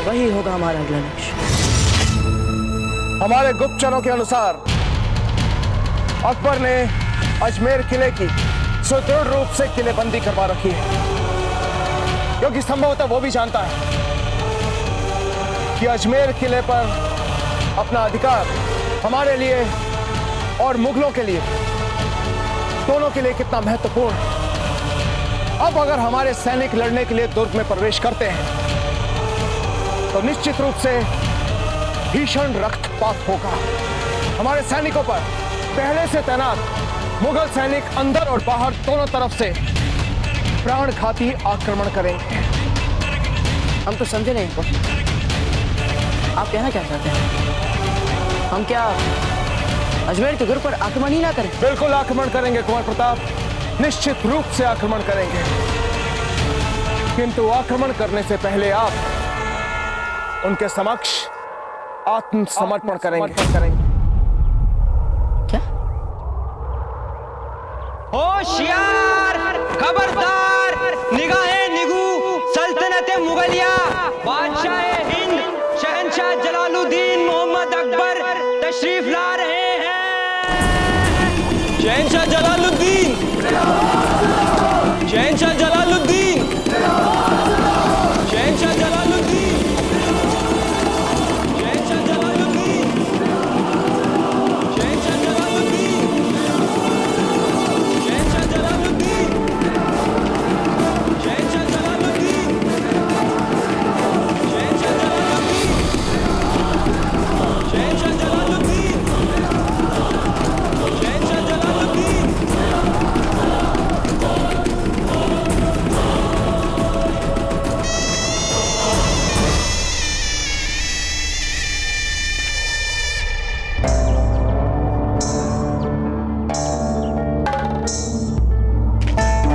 वही होगा हमारा अगला लक्ष्य। हमारे गुप्तचरों के अनुसार अकबर ने अजमेर किले की सुदृढ़ रूप से किलेबंदी करवा रखी है, क्योंकि संभवतः वो भी जानता है कि अजमेर किले पर अपना अधिकार हमारे लिए और मुगलों के लिए, दोनों के लिए कितना महत्वपूर्ण है। अब अगर हमारे सैनिक लड़ने के लिए दुर्ग में प्रवेश करते हैं तो निश्चित रूप से भीषण रक्तपात होगा। हमारे सैनिकों पर पहले से तैनात मुगल सैनिक अंदर और बाहर दोनों तरफ से प्राणघाती आक्रमण करेंगे। हम तो समझे नहीं को। आप कहना क्या चाहते हैं? हम क्या अजमेर के दुर्ग पर आक्रमण ही ना करें? बिल्कुल आक्रमण करेंगे कुंवर प्रताप, निश्चित रूप से आक्रमण करेंगे, किंतु आक्रमण करने से पहले आप उनके समक्ष आत्मसमर्पण करेंगे। होशियार, खबरदार, निगाहे निगू, सल्तनत मुगलिया, बादशाह हिंद, शहंशाह जलालुद्दीन मोहम्मद अकबर तशरीफ ला रहे हैं। शहंशाह जलालुद्दीन, शहंशाह जलालुद्दीन, शहंशाह जलालुद्दीन, शहंशाह जलालुद्दीन, शहंशाह जलालुद्दीन, शहंशाह जलालुद्दीन, शहंशाह जलालुद्दीन, शहंशाह जलालुद्दीन, शहंशाह जलालुद्दीन, शहंशाह जलालुद्दीन।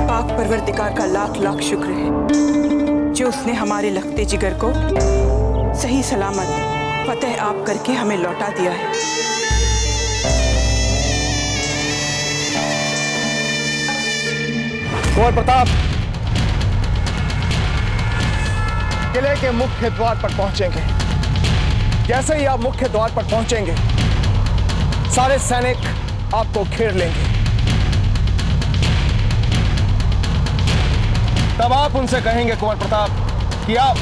पाक परवरदिगार का लाख लाख शुक्र है जो उसने हमारे लखते जिगर को सही सलामत फतेह आप करके हमें लौटा दिया है। कुंवर प्रताप किले के मुख्य द्वार पर पहुंचेंगे। जैसे ही आप मुख्य द्वार पर पहुंचेंगे, सारे सैनिक आपको घेर लेंगे। तब आप उनसे कहेंगे कुंवर प्रताप कि आप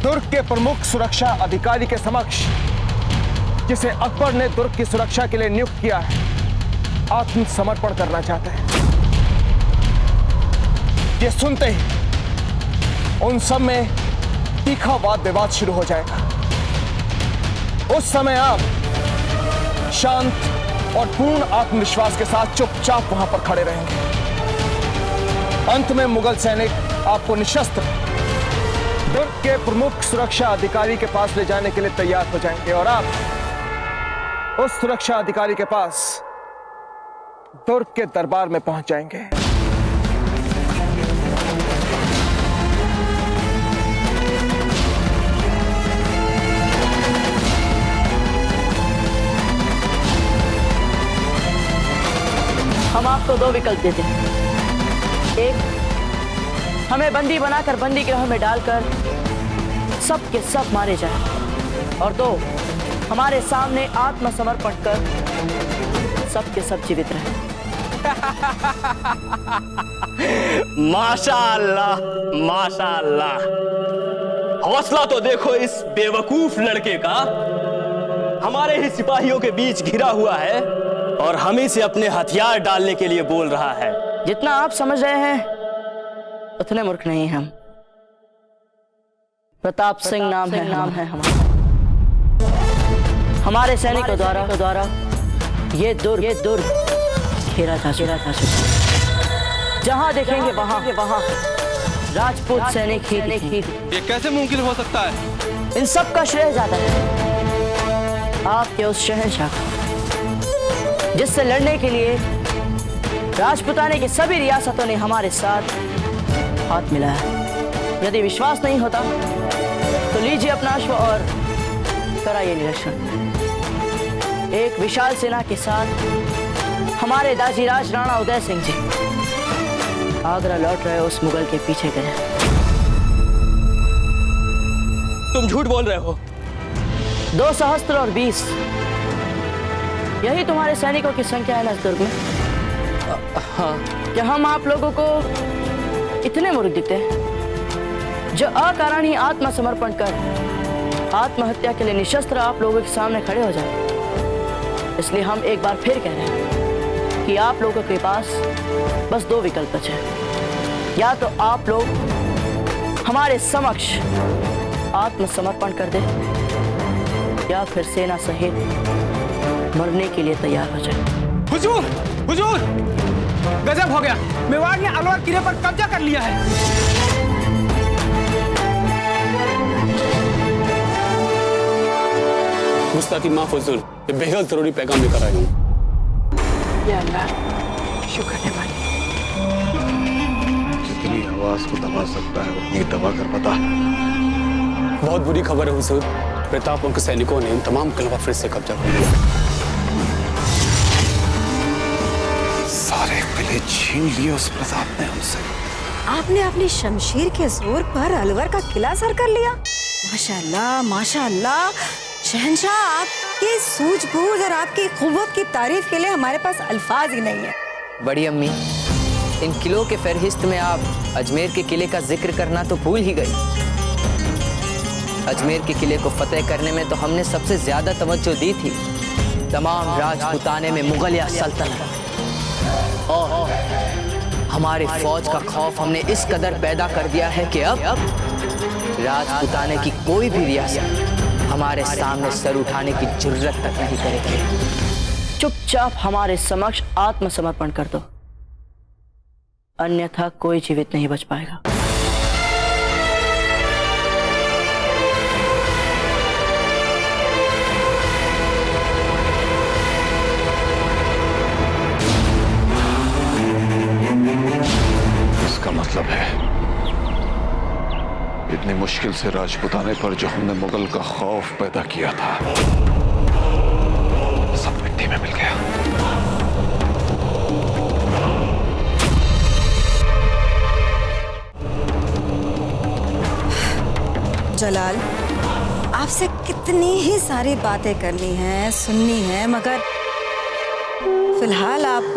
दुर्ग के प्रमुख सुरक्षा अधिकारी के समक्ष, जिसे अकबर ने दुर्ग की सुरक्षा के लिए नियुक्त किया है, आत्मसमर्पण करना चाहते हैं। ये सुनते ही उन सब में तीखा वाद विवाद शुरू हो जाएगा। उस समय आप शांत और पूर्ण आत्मविश्वास के साथ चुपचाप वहां पर खड़े रहेंगे। अंत में मुगल सैनिक आपको निशस्त्र दुर्ग के प्रमुख सुरक्षा अधिकारी के पास ले जाने के लिए तैयार हो जाएंगे और आप उस सुरक्षा अधिकारी के पास दुर्ग के दरबार में पहुंच जाएंगे। हम आपको दो विकल्प देते हैं। एक, हमें बंदी बनाकर बंदी गृह में डालकर सब के सब मारे जाए, और दो, हमारे सामने आत्मसमर्पण कर सब के सब जीवित रहे। माशाअल्लाह, माशाअल्लाह। हौसला तो देखो इस बेवकूफ लड़के का। हमारे ही सिपाहियों के बीच घिरा हुआ है और हम ही से अपने हथियार डालने के लिए बोल रहा है। जितना आप समझ रहे हैं उतने मूर्ख नहीं हम। प्रताप सिंह नाम है हमारा। हमारे सैनिकों द्वारा ये दुर्ग घेरा जा चुका है। जहां देखेंगे वहां राजपूत सैनिक ही। ये कैसे मुमकिन हो सकता है? इन सब का श्रेय जाता है आपके उस शहंशाह का, जिससे लड़ने के लिए राजपुताने की सभी रियासतों ने हमारे साथ हाथ मिलाया। यदि विश्वास नहीं होता तो लीजिए अपना अश्व और कराइए निरीक्षण। एक विशाल सेना के साथ हमारे दाजीराज राणा उदय सिंह जी आगरा लौट रहे उस मुगल के पीछे गए। तुम झूठ बोल रहे हो। 2 सहस्त्र और 20 यही तुम्हारे सैनिकों की संख्या है ना इस दुर्ग में? हाँ। क्या हम आप लोगों को इतने मूर्ख दिखते हैं जो अकारण ही आत्मसमर्पण कर आत्महत्या के लिए निशस्त्र आप लोगों के सामने खड़े हो जाए? इसलिए हम एक बार फिर कह रहे हैं कि आप लोगों के पास बस 2 विकल्प बचे हैं। या तो आप लोग हमारे समक्ष आत्मसमर्पण कर दे या फिर सेना सहित मरने के लिए तैयार हो जाए। हुजूर, हुजूर, गजब हो गया। मेवाड़ ने अलवर किले पर कब्जा कर लिया है। गुस्ताखी माफ हुजूर, ये बेहद जरूरी पैगाम लेकर आया हूँ। या अल्लाह, शुक्र है मालिक। जितनी आवाज को दबा सकता है उतनी दबा कर बता। बहुत बुरी खबर है हुजूर, प्रताप उनके सैनिकों ने इन तमाम किलों पर फिर से कब्जा कर लिया। सारे किले छीन लिए उस प्रताप ने हमसे। आपने अपनी शमशीर के जोर पर अलवर का किला सर कर लिया। माशाअल्लाह, माशाअल्लाह। शहंशाह, आपकी सूझबूझ और आपकी कुव्वत की तारीफ के लिए हमारे पास अल्फाज ही नहीं है। बड़ी अम्मी, इन किलों के फहरिस्त में आप अजमेर के किले का जिक्र करना तो भूल ही गई। अजमेर के किले को फतेह करने में तो हमने सबसे ज्यादा तवज्जो दी थी तमाम राजपुताने में मुगलिया सल्तनत। और हमारे फौज का खौफ हमने इस कदर पैदा कर दिया है कि अब राजपुताने की कोई भी रियासत हमारे सामने सर उठाने की जुर्रत तक नहीं करेगी। चुपचाप हमारे समक्ष आत्मसमर्पण कर दो, अन्यथा कोई जीवित नहीं बच पाएगा। इसका मतलब है इतनी मुश्किल से राजपुताने पर जो हमने मुगल का खौफ पैदा किया था सब मिट्टी में मिल गया। जलाल, आपसे कितनी ही सारी बातें करनी है, सुननी है, मगर फिलहाल आप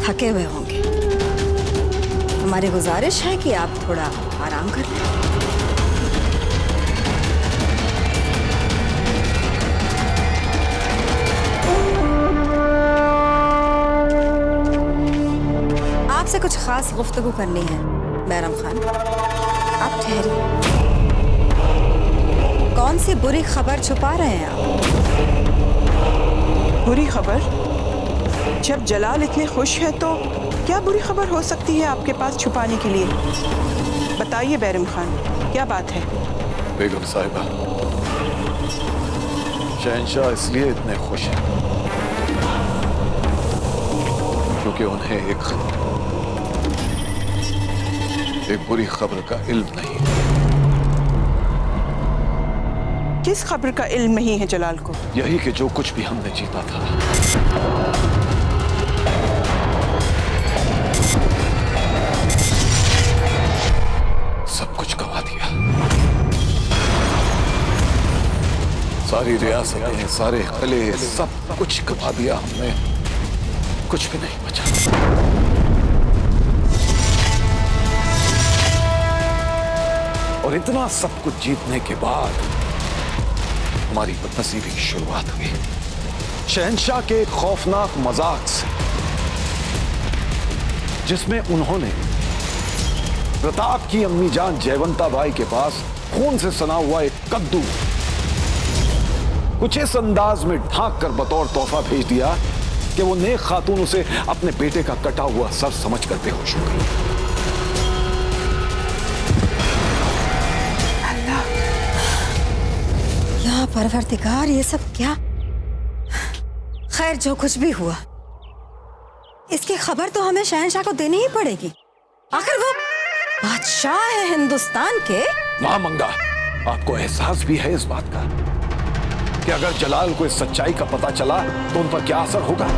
थके हुए होंगे। हमारी गुजारिश है कि आप थोड़ा आराम कर लें। आपसे कुछ खास गुफ्तगू करनी है बैरम खान। आप ठहरिए। कौन सी बुरी खबर छुपा रहे हैं आप? बुरी खबर? जब जलाल इतने खुश है तो क्या बुरी खबर हो सकती है आपके पास छुपाने के लिए? बताइए बैरम खान, क्या बात है? बेगम साहिबा, शहंशाह इसलिए इतने खुश हैं क्योंकि उन्हें एक बुरी खबर का इल्म नहीं। किस खबर का इल्म नहीं है जलाल को? यही कि जो कुछ भी हमने जीता था सब कुछ गवा दिया। सारी रियासतें, सारे किले, सब कुछ गवा दिया हमने। कुछ भी नहीं बचा। और इतना सब कुछ जीतने के बाद हमारी बदनसीबी की शुरुआत हुई शहंशाह के एक खौफनाक मजाक से, जिसमें उन्होंने प्रताप की अम्मी जान जयवंता बाई के पास खून से सना हुआ एक कद्दू कुछ इस अंदाज में ढांक कर बतौर तोहफा भेज दिया कि वो नेक खातून उसे अपने बेटे का कटा हुआ सर समझकर बेहोश हो गई। या परवरदिगार, ये सब क्या? खैर, जो कुछ भी हुआ इसकी खबर तो हमें शहंशाह को देनी ही पड़ेगी। आखिर वो बादशाह है हिंदुस्तान के। मां मंगा, आपको एहसास भी है इस बात का कि अगर जलाल को इस सच्चाई का पता चला तो उन पर क्या असर होगा?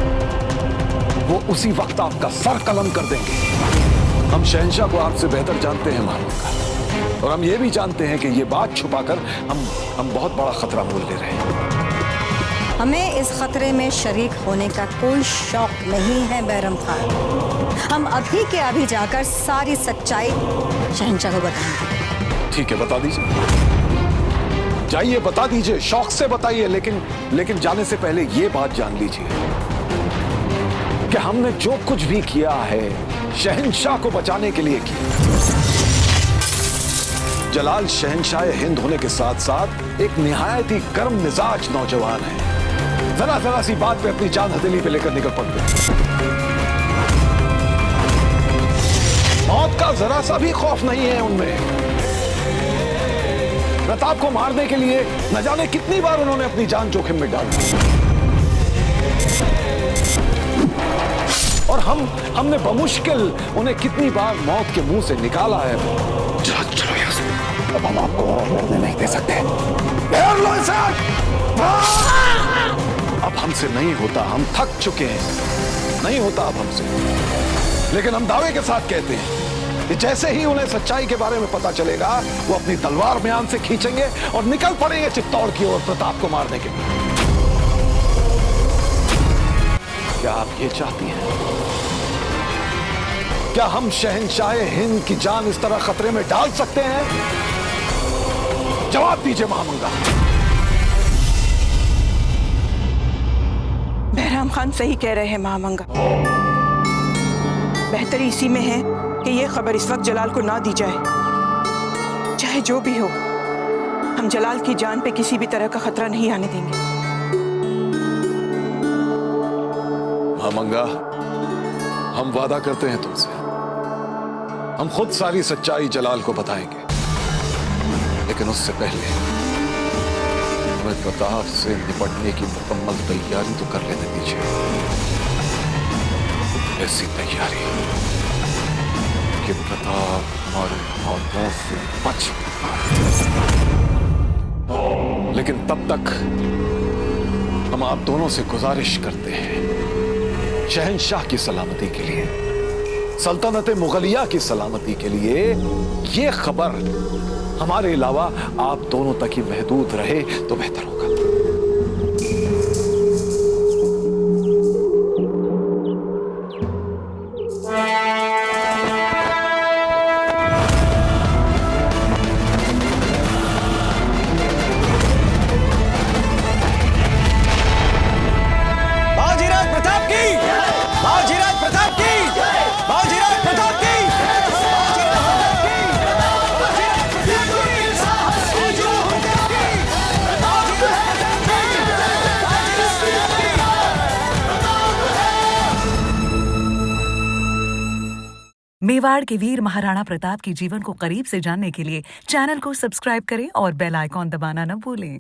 वो उसी वक्त आपका सर कलम कर देंगे। हम शहंशाह को आपसे बेहतर जानते हैं मां मंगा। और हम ये भी जानते हैं कि ये बात छुपाकर हम बहुत बड़ा खतरा मोल ले रहे हैं। हमें इस खतरे में शरीक होने का कोई शौक नहीं है बैरम खान। हम अभी के अभी जाकर सारी सच्चाई शहंशाह को बताएंगे। ठीक है, बता दीजिए, जाइए बता दीजिए, शौक से बताइए, लेकिन जाने से पहले ये बात जान लीजिए कि हमने जो कुछ भी किया है शहंशाह को बचाने के लिए किया। जलाल शहंशाह हिंद होने के साथ साथ एक निहायत ही गर्म मिजाज नौजवान है। जरा सी बात पे अपनी जान हथेली पे लेकर निकल पड़ते हैं। मौत का जरा सा भी खौफ नहीं है उनमें। प्रताप को मारने के लिए न जाने कितनी बार उन्होंने अपनी जान जोखिम में डाल दी। और हमने बमुश्किल उन्हें कितनी बार मौत के मुंह से निकाला है। चलो यहां से, अब हम आपको और लड़ने नहीं दे सकते। लो इसे। अब हमसे नहीं होता, हम थक चुके हैं, नहीं होता अब हमसे। लेकिन हम दावे के साथ कहते हैं कि जैसे ही उन्हें सच्चाई के बारे में पता चलेगा, वो अपनी तलवार म्यान से खींचेंगे और निकल पड़ेंगे चित्तौड़ की ओर प्रताप को मारने के लिए। क्या आप ये चाहती हैं? क्या हम शहंशाह हिंद की जान इस तरह खतरे में डाल सकते हैं? जवाब दीजिए महामंगा। बहराम खान सही कह रहे हैं महामंगा। बेहतरी इसी में है कि यह खबर इस वक्त जलाल को ना दी जाए। चाहे जो भी हो, हम जलाल की जान पे किसी भी तरह का खतरा नहीं आने देंगे। महामंगा, हम वादा करते हैं तुमसे, हम खुद सारी सच्चाई जलाल को बताएंगे। लेकिन उससे पहले हमें प्रताप से निपटने की मुकम्मल तैयारी तो कर लेने दीजिए। ऐसी तैयारी कि प्रताप हमारे हाथों से बच पाए। लेकिन तब तक हम आप दोनों से गुजारिश करते हैं, शहंशाह की सलामती के लिए, सल्तनत मुगलिया की सलामती के लिए ये खबर हमारे अलावा आप दोनों तक ही महदूद रहे तो बेहतर होगा। बाजीराज प्रताप की, बाजीराज प्रताप की, बाजीराज प्रताप की। मेवाड़ के वीर महाराणा प्रताप के जीवन को करीब से जानने के लिए चैनल को सब्सक्राइब करें और बेल आइकॉन दबाना न भूलें।